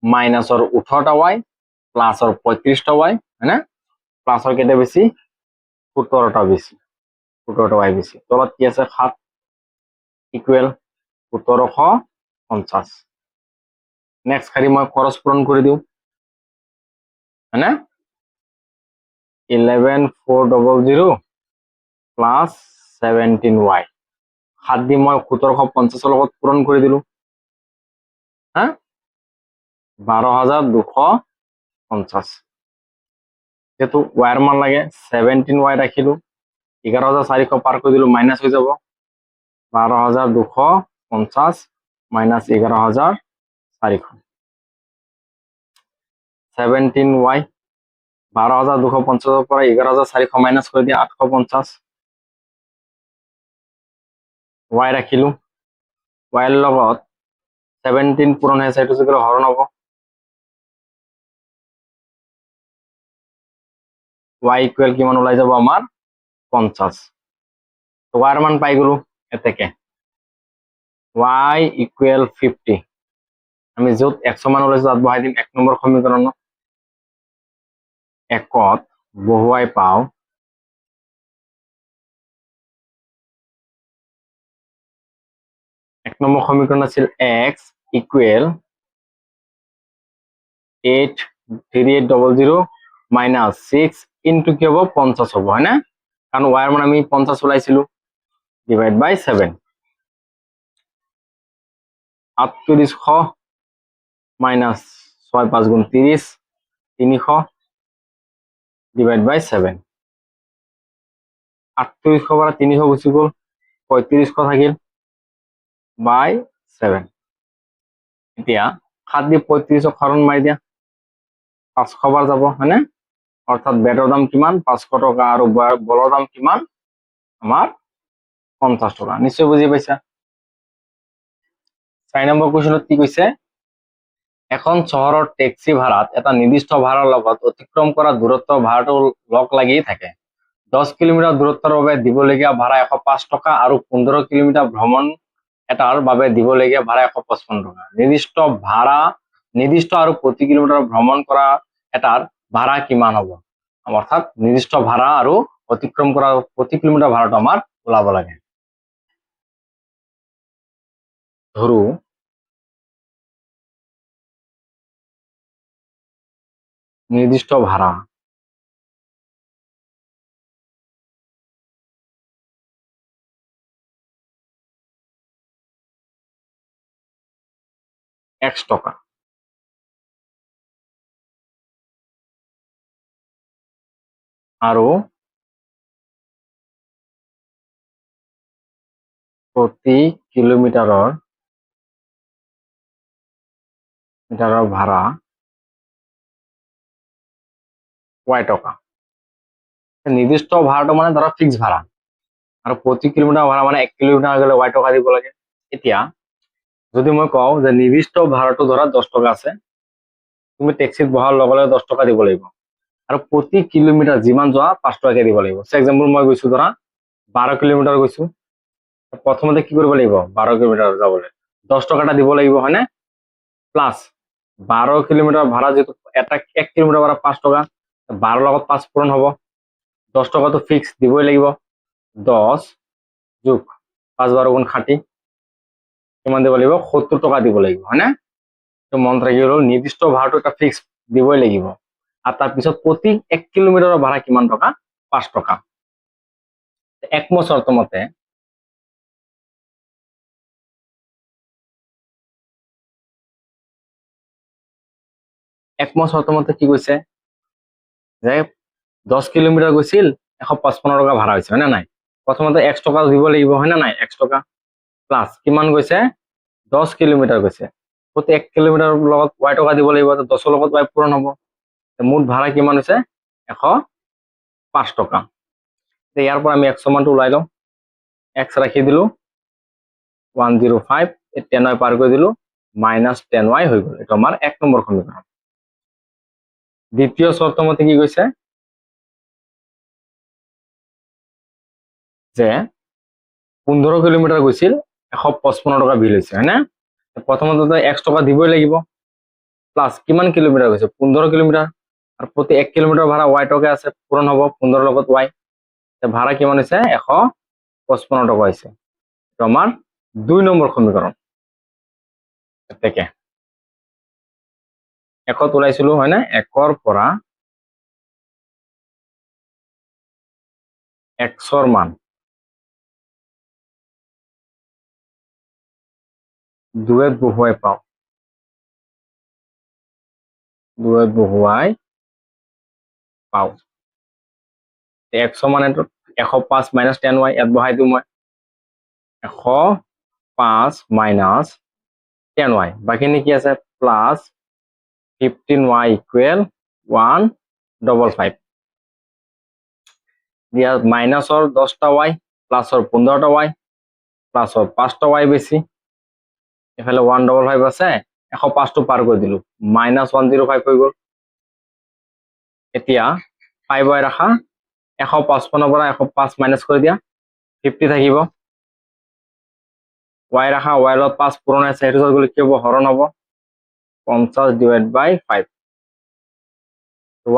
মাইনাসৰ 18টা y প্লাসৰ 35টা y হয়নে প্লাসৰ কেইটা বেছি 17টা বেছি 17টা y বেছি তলত কি আছে 7 ইকুৱেল 1750 নেক্সট খাৰি মই খৰচ পূৰণ কৰি দিও হয়নে 11400 প্লাস 17y 7 দি মই 1750 লগত পূৰণ কৰি দিলো হ্যাঁ 12250 যেটো y এর মান লাগে 17y রাখিলো 11400 পার করে দিলো মাইনাস হয়ে যাব 12250 মাইনাস 11400 17y 12250 পৰা 11400 মাইনাস করে দিয়ে 850 y রাখিলো y এর লগত 17 পূরণ হয়েছে এটা হচ্ছে হরণ হব y ইকুয়াল কিমান ওলাই যাব আমার 50 তো y এর মান পাই গলো এতেকে y ইকুয়াল 50 আমি যত 100 মান ওলাইছো তাত বহাই দিম 1 নম্বৰ সমীকৰণ একত বহুৱাই পাও 1 নম্বৰ সমীকৰণ আছিল x ইকুয়াল 3800 মাইনাস 6 ইনটু কি হবো 50 হবো হয় না কারণ y এর মান আমি 50 ওলাইছিলো ডিভাইড বাই 7 3800 মাইনাস 6 5 গুণ 30 300 ডিভাইড বাই 7 3800 পৰা 300 গুছি গল 3500 থাকিল বাই 7 এতিয়া 7 দি 3500 হৰণ মাৰি দিয়া 500 বাৰ যাব হয়নে অৰ্থাৎ বেটৰ দাম কিমান 500 টকা আৰু বলৰ দাম কিমান আমাৰ 50 টকা নিশ্চয় বুজি পাইছা 4 নম্বৰ কোৱেশ্চনত কি কৈছে এখন চহৰৰ টেক্সি ভাড়াত এটা নিৰ্দিষ্ট ভাড়াৰ লগত অতিক্ৰম কৰা দূৰত্ব ভাড়াটো লগ লাগি থাকে। 10 কিলোমিটাৰ দূৰত্বৰ বাবে দিবলগীয়া ভাড়া 105 টকা আৰু 15 কিলোমিটাৰ ভ্ৰমণ এটাৰ বাবে দিবলগীয়া ভাড়া 155 টকা। নিৰ্দিষ্ট আৰু প্ৰতি কিলোমিটাৰ ভ্ৰমণ কৰা এটাৰ ভাড়া কিমান হ'ব? অৰ্থাৎ নিৰ্দিষ্ট ভাড়া আৰু অতিক্ৰম কৰা প্ৰতি কিলোমিটাৰ ভাড়াটো আমাৰ ওলাব লাগে। ধৰো নিৰ্দিষ্ট ভাড়া X টকা আৰু প্ৰতি কিলোমিটাৰৰ ভাড়া Y টকা। নিৰ্দিষ্ট ভাড়াটো মানে ধৰা ফিক্স ভাড়া আৰু প্ৰতি কিলোমিটাৰ ভাড়া মানে 1 কিলোমিটাৰ গ'লে Y টকা দিব লাগে। এতিয়া যদি মই কওঁ যে নিৰ্দিষ্ট ভাড়াটো ধৰা 10 টকা আছে, তুমি টেক্সিত বহাৰ লগে লগে 10 টকা দিব লাগিব আৰু প্ৰতি কিলোমিটাৰ যিমান যোৱা 5 টকাকে দিব লাগিব। ফৰ এক্সাম্পল মই গৈছো ধৰা 12 কিলোমিটাৰ গৈছো, প্ৰথমতে কি কৰিব লাগিব? 12 কিলোমিটাৰ যাবলৈ 10 টকা এটা দিব লাগিব, হয়নে? প্লাছ 12 কিলোমিটাৰ ভাড়া যেহেতু 1 কিলোমিটাৰ ভাড়া 5 টকা, 12 লগত 5 পূৰণ হ'ব, 10 টকাটো ফিক্স দিবই লাগিব। 10 যোগ 5 12 গুণ 60 কিমান দিব লাগিব? 70 টকা দিব লাগিব, হয়নে? তো মনত ৰাখি গ'ল, নিৰ্দিষ্ট ভাড়াটো এটা ফিক্স দিবই লাগিব আৰু তাৰপিছত প্ৰতি 1 কিলোমিটাৰৰ ভাড়া কিমান টকা? 5 টকা। একমত চৰ্ত মতে কি কৈছে যে 10 কিলোমিটাৰ গৈছিল 155 টকা ভাড়া হৈছে, হয়নে নাই? প্ৰথমতে X টকা দিব লাগিব, হয়নে নাই? X টকা প্লাছ কিমান গৈছে? 10 কিলোমিটাৰ গৈছে, প্ৰতি 1 কিলোমিটাৰ লগত Y টকা দিব লাগিব, 10ৰ লগত Y পূৰণ হ'ব, মুঠ ভাড়া কিমান হৈছে? 105 টকা। ইয়াৰ পৰা আমি X মানটো ওলাই লওঁ, X ৰাখি দিলো 105, 10y পাৰ কৰি দিলো -10y হৈ গ'ল। এইটো আমাৰ 1 নম্বৰ সমীকৰণ। দ্বিতীয় চৰ্ত মতে কি কৈছে যে 15 কিলোমিটাৰ গৈছিল 155 টকা বিল হৈছে, হয়নে? প্ৰথমতে X টকা দিবই লাগিব, প্লাছ কিমান কিলোমিটাৰ গৈছে? 15 কিলোমিটাৰ আৰু প্ৰতি 1 কিলোমিটাৰ ভাড়া Y টকা আছে, পূৰণ হ'ব 15 লগত Y, ভাড়া কিমান হৈছে? 155 টকা হৈছে। এইটো আমাৰ 2 নম্বৰ সমীকৰণ। এতেকে একত ওলাইছিলো, হয়নে? 1ৰ পৰা Xৰ মান 2ত বহুৱাই পাওঁ, 2ত বহুৱাই পাওঁ। Xৰ মান 105 - 10y ইয়াত বহাই দিওঁ মই, 105 - 10y, বাকীখিনি কি আছে? Plus 15y equal 155। ইয়াত মাইনাছৰ 10টা y, প্লাছৰ 15টা y, প্লাছৰ 5টা y বেছি, এফালে 155 আছে, 105টো পাৰ কৰি দিলো, -105 হৈ গ'ল। এতিয়া 5y ৰাখা, 155ৰ পৰা 105 মাইনাছ কৰি দিয়া, 50 থাকিব। y ৰাখা, y লগত 5 পূৰণ আছে, সেইটো হৈ গ'লে কি হ'ব? হৰণ হ'ব, 50/5,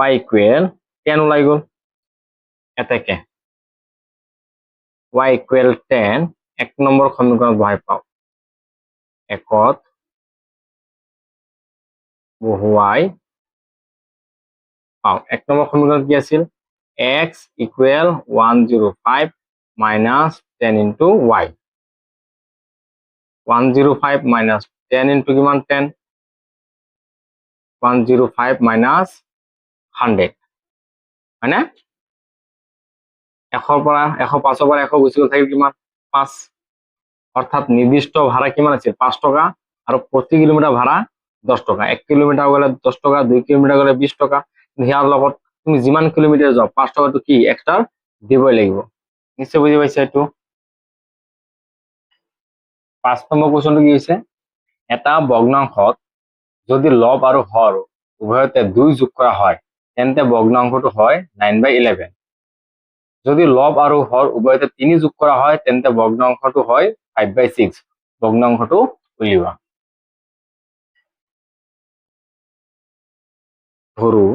y ইকুৱেল 10 ওলাই গ'ল। এতেকে y ইকুৱেল 10 1 নম্বৰ সমীকৰণত বহাই পাওঁ, 1ত বহুৱাই পাওঁ। 1 নম্বৰ সমীকৰণ কি আছিল? X equal 105 - 10 into y, 105 - 10 into কিমান? 10, 105 - 100, হয়নে? 100ৰ পৰা 105ৰ পৰা 100 গুচি গ'ল, থাকিল কিমান? 5। অৰ্থাৎ নিৰ্দিষ্ট ভাড়া কিমান আছিল? 5 টকা আৰু প্ৰতি কিলোমিটাৰ ভাড়া 10 টকা। 1 কিলোমিটাৰ গ'লে 10 টকা, 2 কিলোমিটাৰ গ'লে 20 টকা। ইয়াৰ লগত তুমি যিমান কিলোমিটাৰ যাও 5 টকাটো কি এক্সট্ৰা দিবই লাগিব। নিশ্চয় বুজি পাইছা এইটো। 5 নম্বৰ কুৱেশ্যনটো কি হৈছে? এটা ভগ্নাংশত যদি লব আৰু হৰ উভয়তে 2 যোগ কৰা হয় তেন্তে ভগ্নাংশটো হয় 9/11। যদি লব আৰু হৰ উভয়তে 3 যোগ কৰা হয় তেন্তে ভগ্নাংশটো হয় 5/6। ভগ্নাংশটো উলিওৱা। ধৰো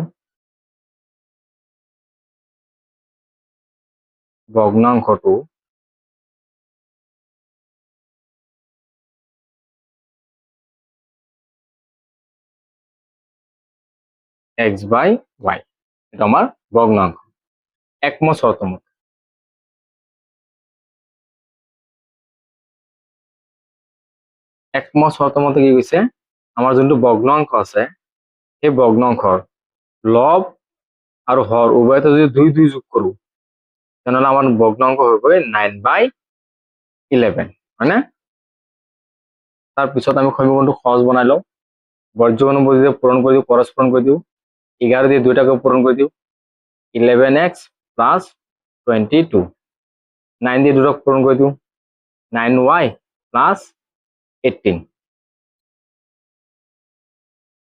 ভগ্নাংশটো x/y, এটা আমাৰ ভগ্নাংশ একম শৰ্ত মতে। একম শৰ্ত মতে কি কৈছে, আমাৰ যোনটো ভগ্নাংশ আছে সেই ভগ্নাংশৰ লব আৰু হৰ উভয়তে যদি 2 যোগ কৰো তেনেহলে আমাৰ ভগ্নাংশ হৈ 9/11, হয় না? তাৰপিছত আমি সমীকৰণটো সহজ বনাই লওঁ। বৰ্জ্যকৰণবোৰ যদি পূৰণ কৰি দিওঁ, ক্ৰছ পূৰণ কৰি দিওঁ, 11 দিয়ে 2টাকে পূৰণ কৰি দিওঁ, 11x প্লাস 22, 9 দিয়ে 2টাক পূৰণ কৰি দিওঁ, 9y প্লাস 18।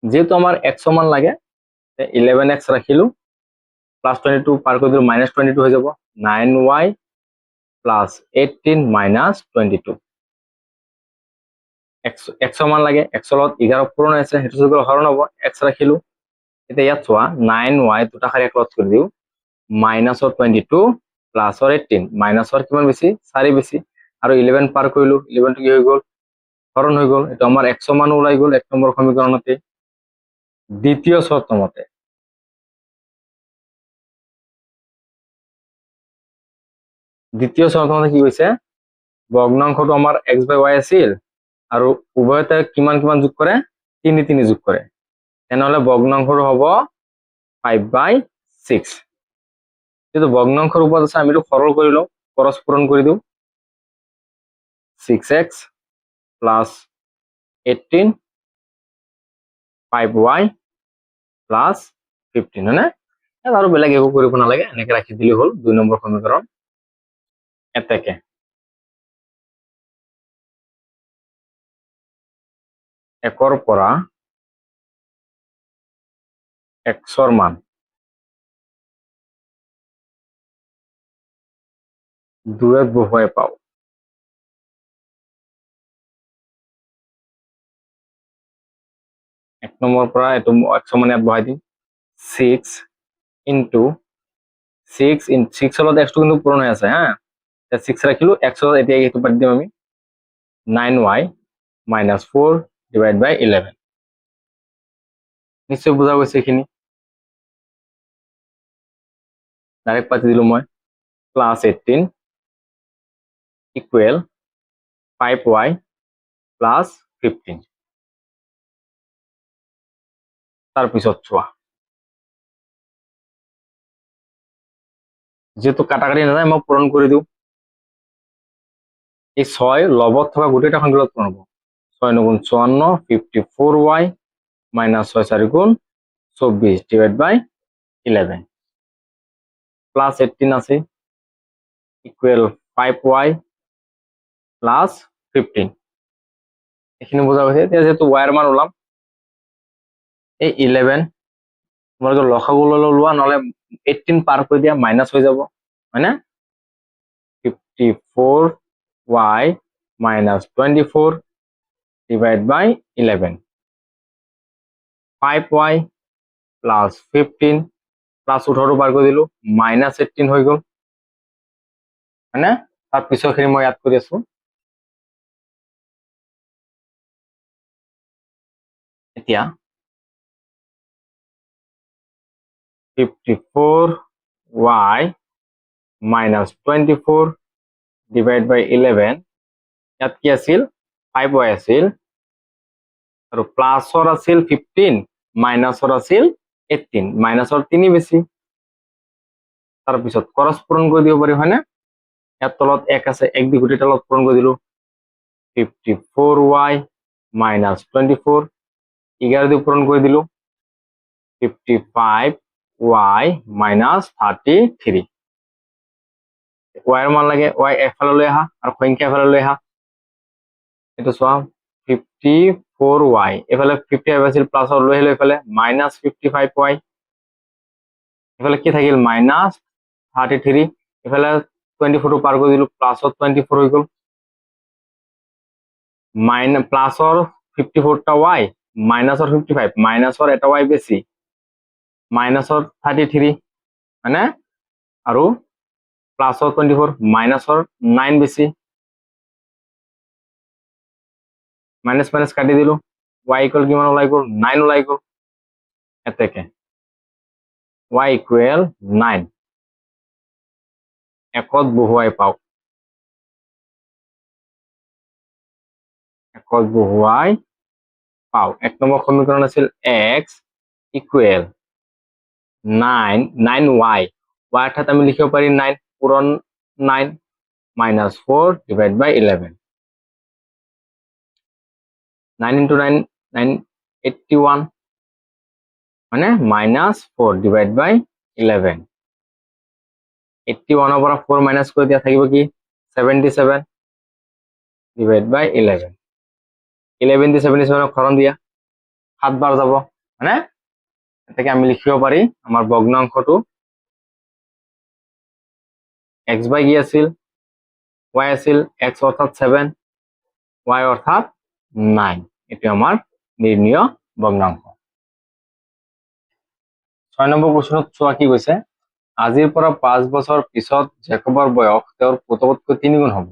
যেহেতু আমার x সমান লাগে 11x রাখিলো, প্লাস 22 পার করে দিলে -22 হয়ে যাব, 9y প্লাস 18 মাইনাস 22। x সমান লাগে, x লগত 11 পূৰণ আছে, সেইটো যদি হৰণ হ'ব, x ৰাখিলো। এতিয়া ইয়াত চোৱা 9y দুটা খালি এক লগত কৰি দিওঁ, -22 প্লাসৰ 18, মাইনাসৰ কিমান বেছি 4 বেছি, আৰু 11 পাৰ কৰিলো, 11 টো কি হৈ গ'ল হৰণ হৈ গ'ল। এটা আমাৰ x সমান ওলাই গ'ল 1 নম্বৰ সমীকৰণতে। দ্বিতীয় শৰ্ত মতে কি কৈছে, ভগ্নাংশটো আমাৰ x/y আছিল আৰু উভয়তে কিমান কিমান যোগ কৰে 3 যোগ কৰে, তেনেহলে ভগ্নাংশটো হ'ব 5/6। যেহেতু ভগ্নাংশৰ ওপৰত আছে আমি সৰল কৰি লওঁ, ক্ৰছ পূৰণ কৰি দিওঁ, 6x প্লাস 18 5y প্লাস 15, হয় না? আৰু বেলেগ একো কৰিব নালাগে, এনেকে ৰাখি দিলে হ'ল 2 নম্বৰ সমীকৰণ। এতেকে একৰ পৰা xৰ মান 2ত বহুৱাই পাওঁ। 1 নম্বৰ পৰা এইটো x সমান ইয়াত বহাই দিম, 6 ইনটু 6 লগত x টো কিন্তু পূৰণ হৈ আছে, হ্যাঁ 6 ৰাখিলো, x লগত এতিয়া এইটো পাতি দিম আমি, 9y minus 4 divided by 11। নিশ্চয় বুজা গৈছে এইখিনি, ডাইৰেক্ট পাতি দিলো মই, প্লাস 18 ইকুৱেল 5y প্লাস 15। তাৰপিছত চোৱা, যেহেতু কাটাকাটি নাযায় মই পূৰণ কৰি দিওঁ, এই 6 লবত থকা গোটেইটা সংখ্যাত পূৰণ হ'ব, 6 9 × 54 54y মাইনাস 6 4 × 24 ডিভাইড বাই 11, প্লাস 18 আছে ইকুৱেল 5y প্লাস 15। এইখিনি বুজা গৈছে। এতিয়া যেহেতু y এৰ মান ওলাম, এই 11 তোমালোকে লসাগু লোৱা, নহলে 18 পার করে দিয়া মাইনাস হয়ে যাব, হয় না? 54y minus 24 divided by 11, 5y plus 15 plus 18 পার করে দিলো, minus 18 হয়ে গেল, হয় না? তার পিছৰখিনি মই ইয়াত কৰি আছো। এতিয়া 54y minus 24 divided by 11, ইয়াত কি আছিল 5y আছিল, আৰু প্লাসৰ আছিল 15, মাইনাসৰ আছিল 18, মাইনাসৰ 3 বেছি। তাৰপিছত ক্ৰছ পূৰণ কৰি দিব পাৰি, হয় না? ইয়াত তলত 1 আছে, 1 দি গোটেইটা তলত পূৰণ কৰি দিলো, 54y minus 24, 11 দি পূৰণ কৰি দিলো, 55y minus 33। y এৰ মান লাগে, y এফালে লৈ আহা আৰু সংখ্যা এফালে লৈ আহা, এইটো চোৱা 54 4y এফালে 55 আছিল প্লাসৰ লৈ আহিলো এফালে -55y এফালে কি থাকিল -33 এফালে 24 টো পাৰ কৰি দিলো প্লাসৰ 24 হৈ গল প্লাসৰ 54 টা y মাইনাসৰ 55 মাইনাসৰ এটা y বেশি মাইনাসৰ 33 মানে আৰু প্লাসৰ 24 মাইনাসৰ 9 বেশি মাইনাস মাইনাস কাটি দিলো y ইকুয়াল কিমান ওলাই গল 9 ওলাই গল এতেকে y ইকুয়াল 9 একত বহুৱাই পাও একত বহুৱাই পাও এক নম্বৰ সমীকৰণ আছিল x ইকুয়াল 9y y অর্থাৎ আমি লিখিব পারি 9 পূরণ 9 -4 ডিভাইড বাই 11 9 into 9 981 মানে -4 ডিভাইড বাই 11 81 এর পৰা 4 মাইনাস করে দিয়া থাকিব কি 77 ডিভাইড বাই 11 11 দিয়ে 77 হরণ দিয়া 7 বার যাব মানে এটাকে আমি লিখিব পারি আমার ভগ্নাংশটো x বাই কি আছিল y আছিল x অর্থাৎ 7 y অর্থাৎ 9 এটি আমার নির্ণয় ভগ্নাংশ 6 নম্বৰ কোশ্চেনত চোৱা কি কৈছে আজিৰ পৰা 5 বছৰ পিছত জেকবৰ বয়স তেওঁৰ পুতকতকৈ 3 গুণ হ'ব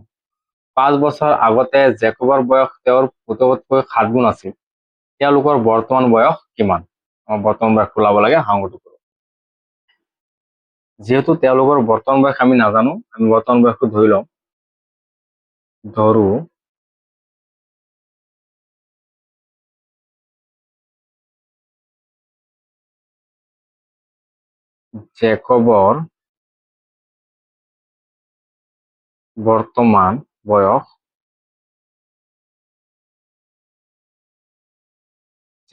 5 বছৰ আগতে জেকবৰ বয়স তেওঁৰ পুতকতকৈ 7 গুণ আছিল তেওঁলোকৰ বৰ্তমান বয়স কিমান আমাৰ বৰ্তমান বয়স ওলাব লাগে সংগঠন কৰোঁ যেহেতু তেওঁলোকৰ বৰ্তমান বয়স আমি নাজানো আমি বৰ্তমান বয়সটো ধৰি লওঁ ধৰো জেকবৰ বৰ্তমান বয়স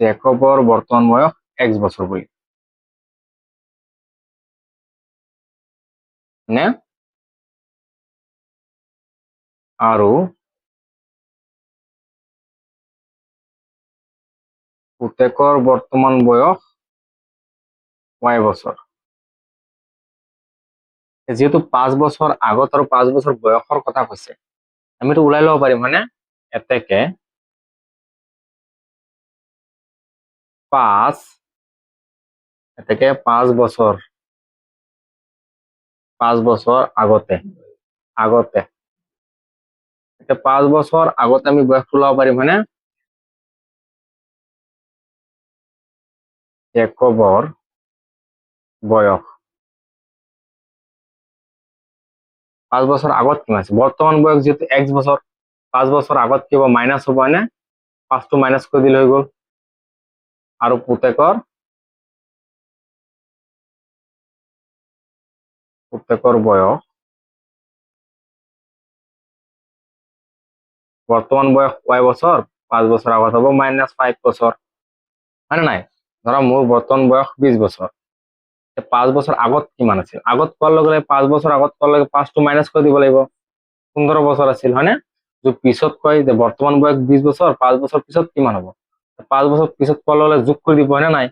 জেকবৰ বৰ্তমান বয়স x বছৰ বলি নে আৰু পুতেকৰ বৰ্তমান বয়স y বছৰ যেহেতু 5 বছৰ আগত আৰু 5 বছৰ বয়সৰ কথা কৈছে আমি তো ওলাই লব পাৰিম মানে এতেকে 5 এতেকে 5 বছৰ আগতে এটা 5 বছৰ আগতে আমি বয়স ওলাব পাৰিম মানে জেকবৰ বয়স 5 বছর আগত কিমান আছে বর্তমান বয়স যেহেতু x বছর 5 বছর আগত কি হ'ব মাইনাস হ'ব মানে 5 টো মাইনাস কৰি দিলে হৈ গল আৰু পুতেকৰ বয়স বৰ্তমান বয়স y বছৰ 5 বছৰ আগত হ'ব -5 বছৰ মানে নাই ধৰা মোৰ বৰ্তমান বয়স 20 বছৰ 5 বছৰ আগত কিমান আছিল আগত কোৱাৰ লগে লগে 5 বছৰ আগত কোৱাৰ লগে 5 টো মাইনাস কৰি দিব লাগিব 15 বছর আছিল হয়নে যে পিছত কয় যে বর্তমান বয়স 20 বছর 5 বছর পিছত কিমান হ'ব 5 বছর পিছত কোৱাৰ লগে যোগ কৰি দিব হয়নে নাই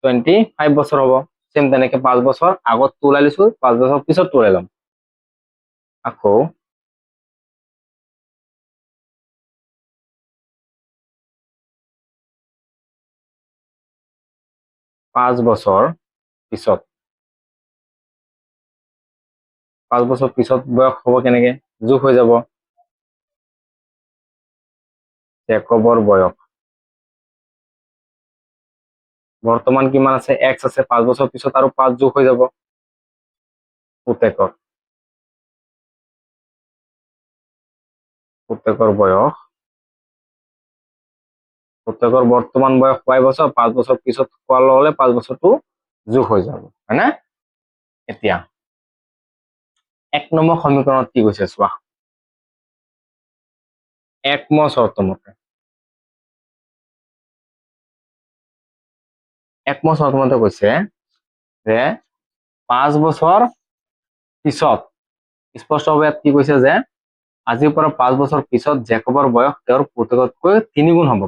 25 বছর হ'ব সেম তেনেকে 5 বছর আগত ওলাই লৈছো 5 বছর পিছত ওলাই লম আকৌ 5 বছর পিছত 5 বছর পিছত বয়স হ'ব কেনেকে যোগ হৈ যাব জেকবৰ বয়স বৰ্তমান কিমান আছে x আছে 5 বছৰ পিছত আৰু 5 যোগ হৈ যাব পুতেকৰ বয়স পুতেকৰ বৰ্তমান বয়স y বছৰ 5 বছৰ পিছত কোৱাৰ লগে লগে 5 বছৰটো যোগ হৈ যাব হয়নে এতিয়া 1 নম্বৰ সমীকৰণত কি কৈছে চোৱা একমত শৰ্ত মতে কৈছে যে 5 বছৰ পিছত স্পষ্টভাৱে কি কৈছে যে আজিৰ পৰা 5 বছৰ পিছত জেকবৰ বয়স তেওঁৰ পুতেকতকৈ 3 গুণ হ'ব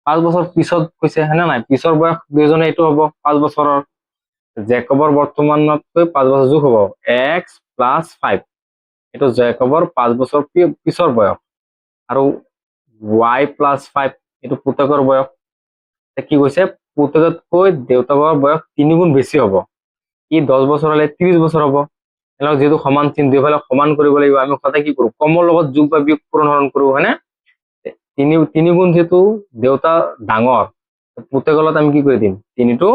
5 বছৰ পিছত কৈছে হয়নে নাই, পিছৰ বয়স দুইজনে এইটো হ'ব 5 বছৰৰ, জেকবৰ বৰ্তমানতকৈ 5 বছৰ যোগ হ'ব x প্লাছ 5, এইটো জেকবৰ 5 বছৰ পিছৰ বয়স, আৰু y প্লাছ 5 এইটো পুতেকৰ বয়স। কি কৈছে, পুতেকতকৈ দেউতাকৰ বয়স 3 গুণ বেছি হ'ব, ই 10 বছৰ হলে 30 বছৰ হ'ব। এনেকুৱা যেহেতু সমান চিন, দুইফালে সমান কৰিব লাগিব, আমি সদায় কি কৰো, কমৰ লগত যোগ বা বিয়োগ পূৰণ হৰণ কৰো, হয়নে? তিনি গুণ যেহেতু দেউতা ডাঙৰ, পুতেকৰ লগত আমি কি কৰি দিম, 3টো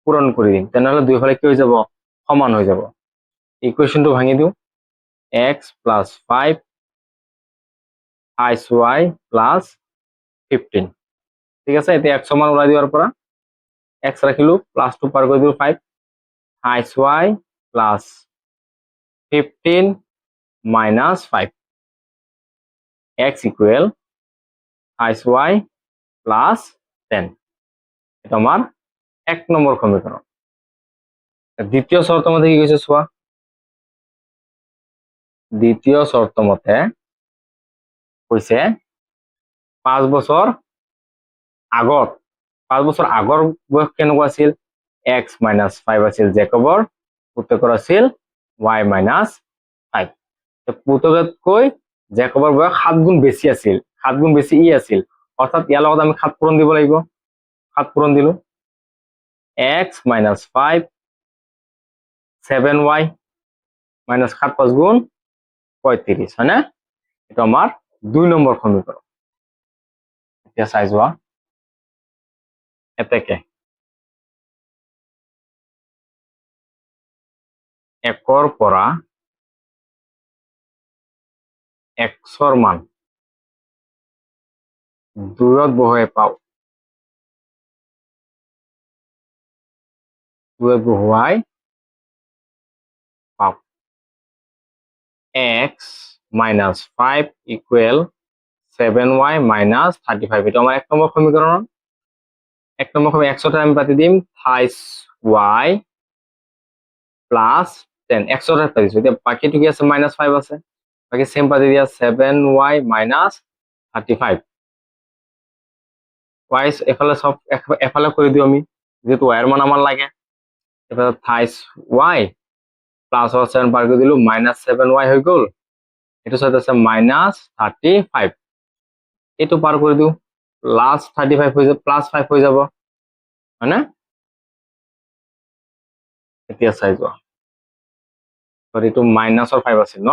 পূৰণ কৰি দিম, তেনেহলে দুইফালে কি হৈ যাব, সমান হৈ যাব। ইকুৱেশ্যনটো ভাঙি দিওঁ, x plus 5 ice y plus 15, ঠিক আছে। এতিয়া x সমান ওলাই দিয়াৰ পৰা x ৰাখিলো, প্লাছটো পাৰ কৰি দিলো 5, ice y plus 15 minus 5, x equal ice y plus 10, এটা আমাৰ 1 নম্বৰ সমীকৰণ। দ্বিতীয় শৰ্ত মতে কি কৈছে চোৱা, দ্বিতীয় শৰ্ত মতে কৈছে 5 বছৰ আগত, 5 বছৰ আগৰ বয়স কেনেকুৱা আছিল, x মাইনাছ 5 আছিল জেকবৰ, পুতেকৰ আছিল y মাইনাছ 5। পুতেকতকৈ জেকবৰ বয়স 7 গুণ বেছি আছিল, 7 গুণ বেছি ই আছিল, অৰ্থাৎ ইয়াৰ লগত আমি 7 পূৰণ দিব লাগিব, 7 পূৰণ দিলো, x মাইনাছ 5 7y মাইনাছ 7 5 গুণ 35, হয় না? এটা আমার 2 নম্বৰ সমীকৰণ। এতিয়া চাই যোৱা, এতেকে 1ৰ পৰা xৰ মান 2ত বহুৱাই পাওঁ, 2ত বহুৱাই পাওঁ, x minus 5 equal 7y minus 35, এটা আমাৰ 1 নম্বৰ সমীকৰণ। 1 নম্বৰ সমীকরণ x আমি পাতি দিম, থাইস y প্লাস 10, x পাতি দিছো, এতিয়া বাকিটো কি আছে, মাইনাছ 5 আছে, বাকি সেম পাতি দিয়া 7y মাইনাছ 35, y এফালে সব এফালে করে দিও আমি, যেহেতু y এর মান আমার লাগে, এফালে থাইস y প্লাস 7 পার করে দিলো, মাইনাস 7y হয়ে গেল, এটা সাথে আছে মাইনাস 35, এটো পার করে দিও, প্লাস 35 হয়ে যাবে, প্লাস 5 হয়ে যাব, হয় না? এতিয়া চাই যোৱা, সৰি এইটো মাইনাসৰ 5 আছিল ন,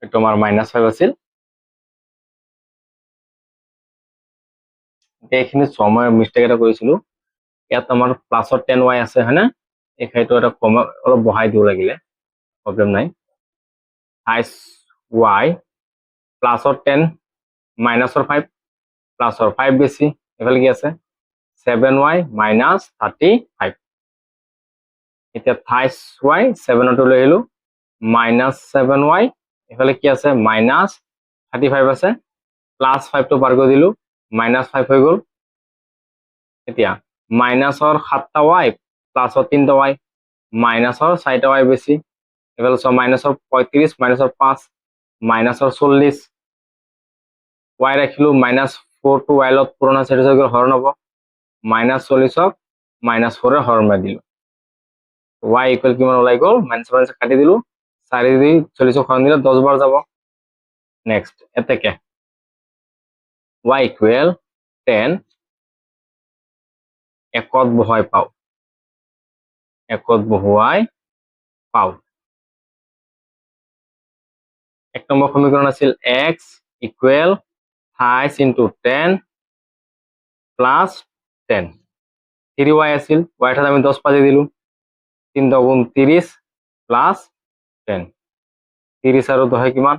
এইটো আমাৰ মাইনাস 5 আছিল। এইখিনি সময় মিস্টেক এটা কৰিছিলো, ইয়াত আমাৰ প্লাসৰ 10y আছে, হয় না? এই খাইটো এটা কম অলপ বহাই দিও লাগিলে, প্রবলেম নাই। আইচ y প্লাসৰ 10 মাইনাসৰ 5, প্লাসৰ 5 বেশি, এফালে কি আছে 7y মাইনাস 35, এতিয়া থাইস y 7 লৈ আহিলো, মাইনাস 7y, এফালে কি আছে মাইনাস 35 আছে, প্লাস 5 টো পার করে দিলো, মাইনাস 5 হয়ে গেল। এতিয়া মাইনাসৰ 7টা y প্লাসৰ 3টা y, মাইনাসৰ 4টা y বেশি, এফালে সব মাইনাসৰ 35 মাইনাসৰ 5 মাইনাসৰ 40, y রাখিলো মাইনাস 4 টু y লগত পুরোনো সেট হয়ে গেল, হরণ হব, মাইনাস 40ক মাইনাস 4 এ হরণ মারি দিল, y ইকুয়াল কিমান ওলাই গল, মাইনাস মাইনাস কাটি দিলো, 4 দি 40ক হরণ দিলে 10 বার যাব। নেক্সট এতেকে y ইকুয়াল 10 একত বহুৱাই পাও, একত বহুৱাই পাও। 1 নম্বৰ সমীকৰণ আছিল x equal 28 into 10 plus 10, 3y আছিল, y ঠাত আমি 10 পাতি দিলো, 3 গুণ 30 প্লাস 10, 30 আর 10 কিমান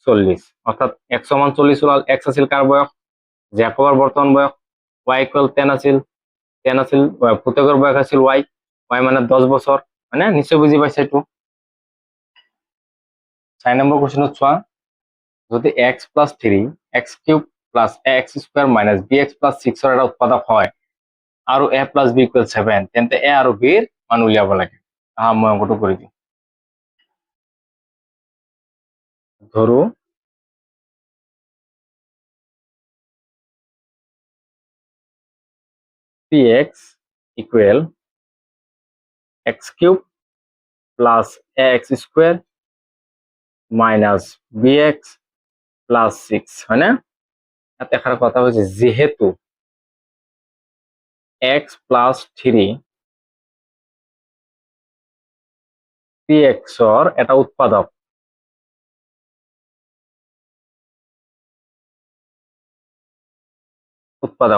40, অর্থাৎ x সমান 40 ওলাল। x আছিল কার বয়স, জ্যাকবৰ বৰ্তমান বয়স, y ইকুয়াল 10 আছিল, 10 আছিল পুতেকৰ বয়স আছিল y, y মানে 10 বছৰ, মানে নিশ্চয় বুঝি পাইছে এইটো। 4 নম্বৰ কোশ্চেনত চোৱা, যদি x plus 3 x cube plus x square minus bx plus 6 এৰ একটা উৎপাদক হয় আৰু a প্লাস b ইকুয়াল 7, তেন্তে a আৰু b এৰ মান উলিয়াব লাগে। মই অঙ্কটো কৰি দিম। ধৰো px equal x cube plus ax square minus bx plus 6 হয় না? এত এখানে কথা হচ্ছে যেহেতু x প্লাস 3 px এর এটা উৎপাদক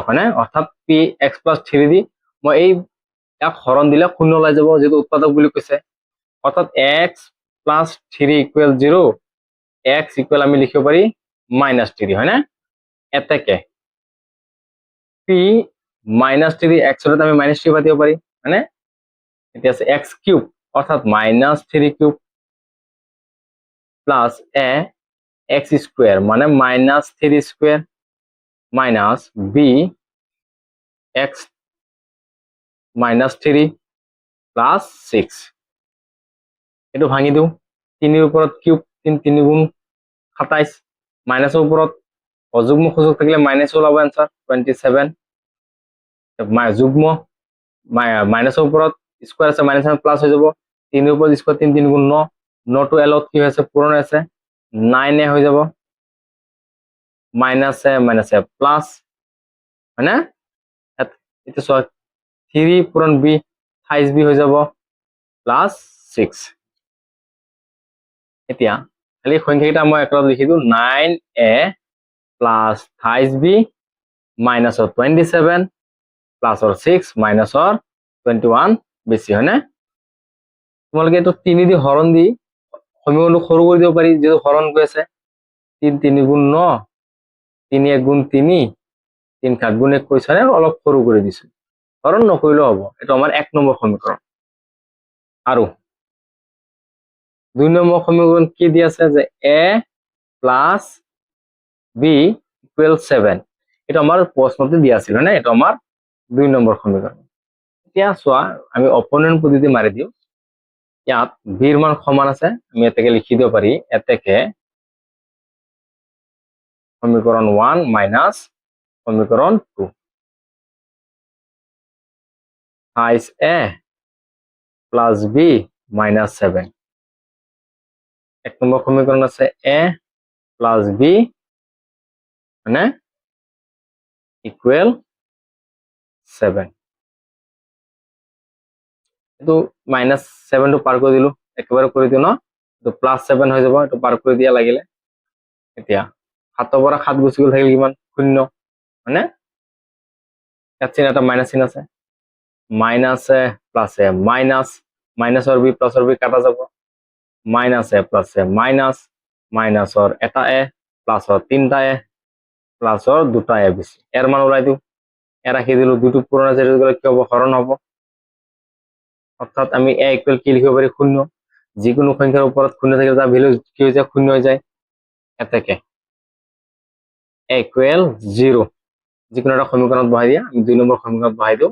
হয় না? অর্থাৎ px প্লাস 3 দি মই এই এক হরণ দিলে শূন্য ওলাই যাব যেহেতু উৎপাদক বুলি কৈছে অর্থাৎ x plus 3 equal 0 x equal আমি লিখিব পারি মাইনাস 3 হয় না? এতেকে p মাইনাস 3 x এর আমি মাইনাস 3 পাতিব পারি মানে এটা আছে x কিউব অর্থাৎ minus 3 cube plus a x square মানে minus 3 square minus b x minus 3 plus 6 এটো ভাঙি দিও 3 এর উপৰত কিউব 3 3 গুণ 27 মাইনাসেৰ উপৰত অযুগ্ম সুযোগ থাকিলে মাইনাস ওলাব आंसर 27 যুগ্ম মাইনাসেৰ উপৰত স্কয়াৰ আছে মাইনাস প্লাস হৈ যাব 3 এৰ উপৰত স্কয়ার 3 3 গুণ 9 9 টু এলত কি হৈছে পূরণ আছে 9 এ হৈ যাব মাইনাস এ প্লাস হয় না এটা সো 3 পূরণ b 28b হৈ যাব প্লাস 6 এতিয়া খালি সংখ্যাটা মই একৰত লিখি দিও 9a plus 28b minus 27 plus 6 minus 21 বেশি হয় না তোমালোকে তো 3 দি হরণ দি সমীকৰণটো সৰু কৰি দিব পাৰি যেটো হৰণ গৈ আছে 3 3 গুণ 9 3 1 গুণ 3 3 7 গুণ 21 হয় অলপ সৰু কৰি দিছো হৰণ নকৰিলেও হ'ব এটা আমাৰ 1 নম্বৰ সমীকৰণ আৰু 2 নম্বৰ সমীকৰণ কি দি আছে যে a প্লাস b ইকুয়াল 7 এটা আমার প্রশ্নতে দিয়া ছিল না এটা আমার 2 নম্বৰ সমীকৰণ এতিয়া চোৱা আমি অপোনেন্ট পদ্ধতি মাৰি দিও ইয়াত b এর মান সমান আছে আমি এটাকে লিখি দিব পারি এটাকে সমীকরণ 1 মাইনাস সমীকরণ 2 হাইস a প্লাস b মাইনাস 7 এক নম্বর সমীকরণ আছে a প্লাস b মানে ইকুয়াল 7 তো মাইনাস 7 টো পার করে দিলো একবারে করে দিও না তো প্লাস 7 হয়ে যাব এটা পার করে দিয়া লাগিলে এতিয়া 7 পৰা 7 গুছি গল থাকিল কিমান 0 মানে ইয়াত চিন এটা মাইনাস চিন আছে মাইনাস প্লাস মাইনাস মাইনাস আর বি প্লাস আর বি কাটা যাব মাইনাস প্লাস মাইনাস মাইনাস আর এটা প্লাস আর তিনটা প্লাস আর দুটা বেশি এর মান ওলাই দিও এ রাখি দিলো দুটো পূরণ আছে যেগুলো কি হবে হরণ হবে অর্থাৎ আমি a ইকুয়াল কি লিখিব পারি 0 যে কোনো সংখ্যার উপর 0 থাকে তার ভ্যালু কি হয়ে যায় 0 হয়ে যায় এ থেকে a ইকুয়াল 0 যে কোনো একটা সমীকরণ বহাই দিয়া আমি 2 নম্বৰ সমীকৰণ বহাই দিও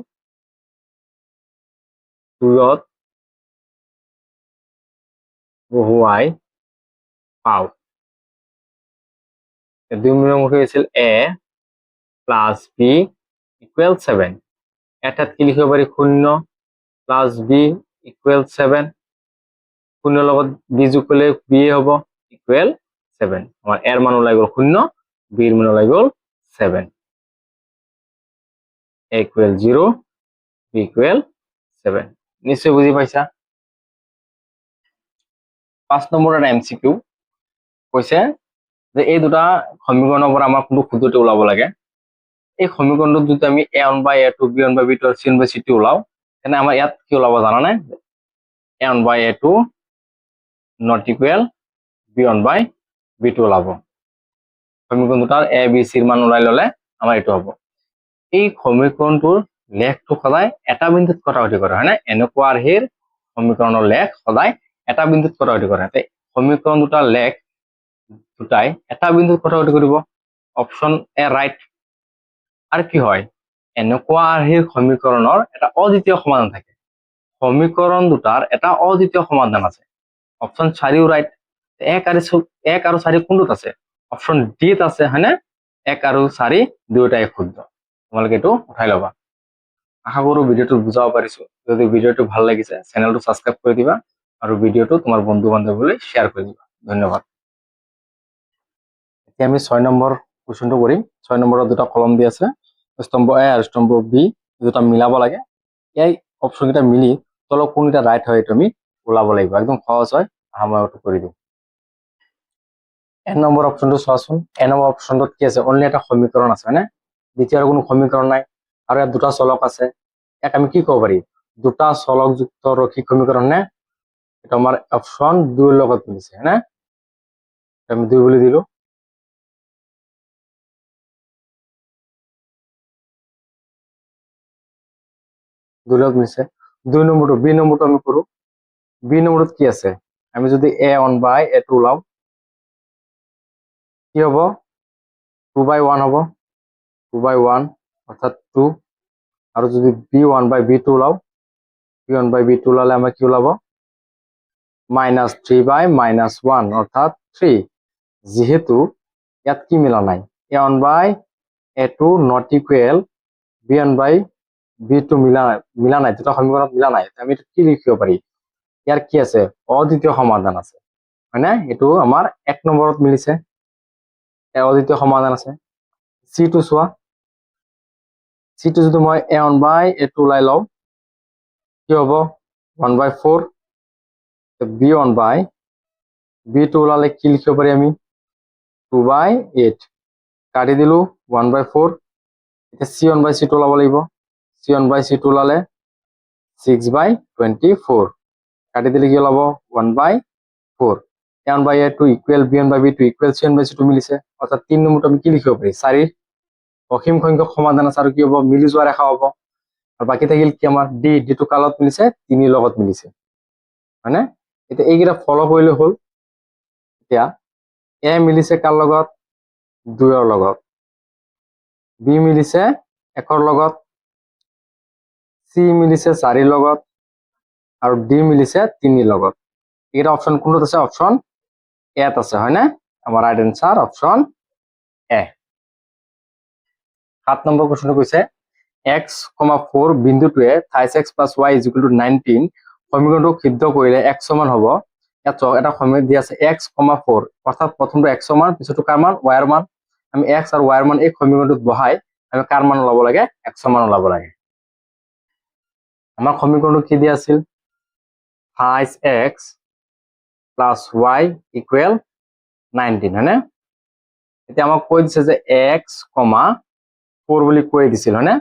2 বহুৱাই পাও 2 নম্বৰ কি হৈছিল a প্লাস b ইকুয়াল 7 এটাত কি লিখিব পারি 0 প্লাস b ইকুয়াল 7 0 লগত b যোগ করলে b হ'ব ইকুয়াল 7 আমার এর মান ওলাই গল 0 b এর মান ওলাই গল 7 a ইকুয়াল 0 b ইকুয়াল 7 নিশ্চয় বুঝি পাইছা 5 নম্বৰৰ এমসিকিউ কৈছে যে এই দুটা সমীকৰণৰ পৰা আমাৰ কোনটো ক্ষুদ্ৰটি ওলাব লাগে এই সমীকৰণটোত যদি আমি a1 by a2 b1 by b2 আৰু c1 by c2 ওলাও তেনে আমাৰ ইয়াত কি ওলাব জানা নাই a1 by a2 not equal b1 by b2 ওলাব সমীকৰণ দুটাৰ a b c এৰ মান ওলাই ললে আমাৰ এটো হ'ব এই সমীকৰণটোৰ লেখটো সদায় এটা বিন্দুত কটাকটি কৰে হয় না এনেকুৱা আৰ্হিৰ সমীকৰণৰ লেখ সদায় এটা বিন্দুত কটাকটি কৰে তে সমীকৰণ দুটাৰ লেখ দুটাই এটা বিন্দুত কটাকটি কৰিব অপশন এ ৰাইট আৰ কি হয় এনেকুৱা আৰ্হিৰ সমীকৰণৰ এটা অদ্বিতীয় সমাধান থাকে সমীকৰণ দুটাৰ এটা অদ্বিতীয় সমাধান আছে অপশন 4 ৰাইট এক আৰু 4 কোনটোত আছে অপশন ডি ত আছে হয়নে 1 আৰু 4 দুয়োটাই শুদ্ধ তোমালোকে এটো উঠাই লবা আশা কৰো ভিডিঅ'টো বুজাব পাৰিছো। যদি ভিডিঅ'টো ভাল লাগিছে চেনেলটো সাবস্ক্ৰাইব কৰি দিবা আৰু ভিডিঅ'টো তোমাৰ বন্ধু বান্ধৱীলৈ শ্বেয়াৰ কৰি দিবা। ধন্যবাদ। এতিয়া আমি 6 নম্বৰ কুৱেশ্যনটো কৰিম। 6 নম্বৰত দুটা কলম দি আছে, স্তম্ভ এ আৰু স্তম্ভ বি, দুটা মিলাব লাগে। এই অপশ্যন কেইটা মিলি তলত কোনটা ৰাইট হয় এইটো আমি ওলাব লাগিব। একদম সহজ হয়, মই এইটো কৰি দিম। এ নম্বৰ অপশ্যনটো চোৱাচোন। এ নম্বৰ অপশ্যনটোত কি আছে? অনলি এটা সমীকৰণ আছে, হয়নে? দ্বিতীয় আৰু কোনো সমীকৰণ নাই, আৰু ইয়াত দুটা চলক আছে। ইয়াক আমি কি ক'ব পাৰি? দুটা চলকযুক্ত ৰৈখিক সমীকৰণ নে? এটা আমাৰ অপশ্যন 2 ৰ লগত মিলিছে, হয়নে? আমি 2 বুলি দিলো। দুই লগত মিলিছে। 2 নম্বৰটো, বি নম্বৰটো আমি কৰো। বি নম্বৰত কি আছে? আমি যদি a1 বাই a2 ওলাও কি হব? 2 বাই 1 হব, 2 বাই 1 অর্থাৎ 2। আর যদি b1 বাই b2 ওলাও, b1 বাই b2 ওলালে আমরা কি ওলাব? -3 বাই -1 অর্থাৎ 3। যেহেতু ইয়াত কি মিলা নাই, a1 by a2 not equal b1 by b2 মিলা নাই, দুটা সমীকৰণত মিলা নাই। আমি এটা কি লিখিব পাৰি? ইয়াৰ কি আছে? অদ্বিতীয় সমাধান আছে, হয়নে? এইটো আমাৰ 1 নম্বৰত মিলিছে, অদ্বিতীয় সমাধান আছে। c2 চোৱা, c2 যদি মই a1 বাই a2 ওলাই লওঁ কি হব? 1 বাই 4। b1 বাই b2 ওলালে কি লিখিব পারি আমি? 2 বাই 8। কাটি দিলো 1 বাই 4। এটা c1 বাই c2 ওলাব লাগিব। c1 বাই c2 ওলালে 6 বাই 24। কাটি দিলে কি ওলাব? 1 বাই 4। a1 বাই a2 ইকুৱেল b1 বাই b2 ইকুৱেল c1 বাই c2 মিলিছে, অৰ্থাৎ 3 নম্বৰটো আমি কি লিখিব পাৰি? 4 অসীম সংখ্যক সমাধান আছে, আৰু কি হব? মিলি যোৱা ৰেখা হব। আর বাকি থাকিল কি আমার? ডিটো কালত মিলিছে, 3 লগত মিলিছে, হয়নে? এতিয়া এইকেইটা ফলো কৰিলে হল। এতিয়া এ মিলিছে কাৰ লগত? 2ৰ লগত, বি মিলিছে 1ৰ লগত, চি মিলিছে 4ৰ লগত, আৰু ডি মিলিছে 3ৰ লগত। এইকেইটা অপশ্যন কোনটোত আছে? অপশ্যন এত আছে, হয়নে? আমাৰ right answer option A. 7 number কুৱেশ্যনটো কৈছে x, 4 বিন্দুটোৱে 5x + y = 19 সমীকৰণটো সিদ্ধ কৰিলে x সমান হ'ব। ইয়াত এটা সমীকৰণ দিয়া আছে x, 4, অৰ্থাৎ প্ৰথমটো x ৰ মান, পিছতো কাৰ মান? y ৰ মান। আমি x আৰু y ৰ মান এই সমীকৰণটোত বহাই আমি কাৰ মান ওলাব লাগে? x ৰ মান ওলাব লাগে। আমাৰ সমীকৰণটো কি দিয়া আছিল? 5x + y = 19, হয়নে? এতিয়া আমাক কৈ দিছে যে x, 4 বুলি কৈ দিছিল, হয়নে?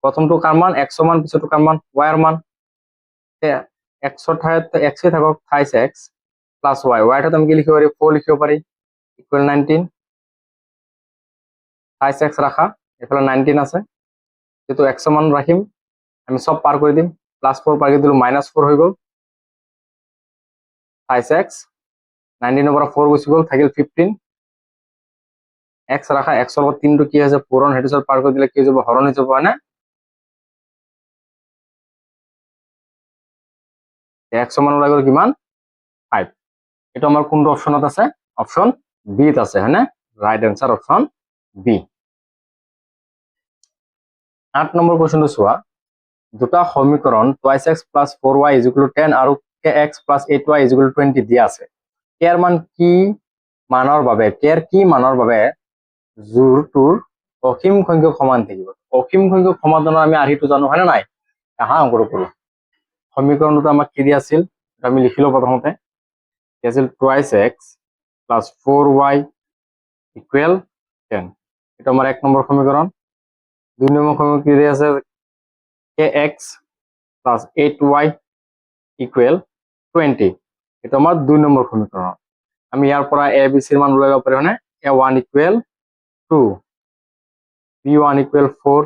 প্রথমটো কার মান? x ৰ মান, পিছতো কাৰ মান? y ৰ মান। x ৰ ঠাইত x এ থাকক, 5x + y, y ঠাইত আমি কি লিখিব পারি? 4 লিখিব পারি, ইকুৱেল 19। 5x ৰাখা, এফালে 19 আছে, যেহেতু x ৰ মান ৰাখিম আমি সব পাৰ কৰে দিম। +4 পাৰ কৰে দিলো, -4 হয়ে গেল। 5x 19 ৰ পৰা 4 গুচি গ'ল, থাকিল 15। x ৰাখা, x ৰ লগত 3টো কি আছে? পূৰণ, সেইটো সব পাৰ কৰে দিলে কি হৈ যাব? হৰণ হৈ যাব, হয় না? x ৰ মান ওলাই গ'ল কিমান? 5। এটা আমার কোনটো অপশনত আছে? অপশন বি ত আছে, হয়নে? Right answer option B. 8 number কোৱেশ্যনটো চোৱা। দুটা সমীকৰণ 2x + 4y = 10 আৰু kx + 8y = 20 দিয়া আছে। কেৰ মান কি মানৰ বাবে, কেৰ কি মানৰ বাবে জোৰটোৰ অসীম সংখ্যক সমান থাকিব? অসীম সংখ্যক সমাধানৰ আমি আৰ্হিটো জানো, হয় না নাই? আহা অংকটো কৰো। সমীকৰণটো আমাক কি দিয়া আছিল? আমি লিখিলো প্ৰথমতে কি আছিল? 2x + 4y = 10। এটা আমাৰ 1 নম্বৰ সমীকৰণ। 2 নম্বৰ সমীকরণ কি দিয়া আছে? kx + 8y = 20। এটা আমার 2 নম্বৰ সমীকৰণ। আমি ইয়াৰ পৰা a b c ৰ মান উলিয়াব পাৰি, হয়নে? a1 = 2, b1 = 4,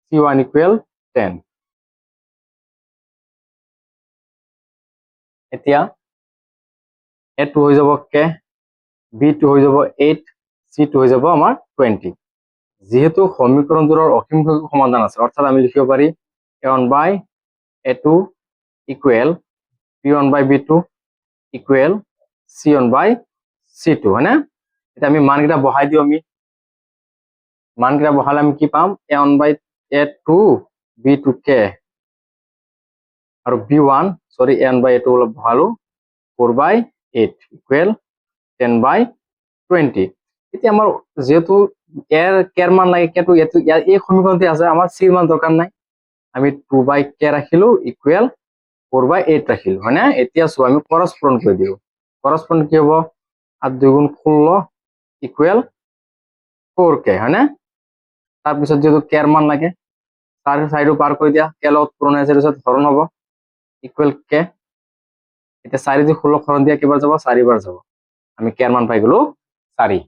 c1 = 10। এতিয়া a2 হৈ যাব k, b2 হৈ যাব 8, c2 হৈ যাব আমাৰ 20। যেহেতু সমীকৰণবোৰৰ অসীম সংখ্যক সমাধান আছে, অর্থাৎ আমি লিখিব পারি a1 বাই a2 = b1 বাই b2 = c1 বাই c2, হয়নে? এটা আমি মানকেইটা বহাই দিও। আমি মানকেইটা বহালে আমি কি পাম? a1 বাই A2 B2K আৰু B1 সৰি n বাই A2 অলপ ভালো 4/8 ইকুৱেল 10/20 এতিয়া আমাৰ যেহেতু কেৰ মান লাগে কেটো এই সমীকৰণতে আছে আমাৰ c মান দৰকাৰ নাই আমি 2/k ৰাখিলো ইকুৱেল 4/8 ৰাখিলো হয় না এতিয়া সো আমি কৰসপন্ড কৰি দিও কৰসপন্ড কি হ'ব 8 2 গুণ 16 ইকুৱেল 4k হয় না তাৰপিছত যেহেতু কেৰ মান লাগে তাৰ সাইডো পাৰ কৰি দিয়া কে লগত পূৰণ আছে তাৰপিছত হৰণ হ'ব ইকুৱেল k এতিয়া 4 দি 16 হৰণ দিয়া কিবাৰ যাব 4 বাৰ যাব আমি কেৰ মান পাই গলো 4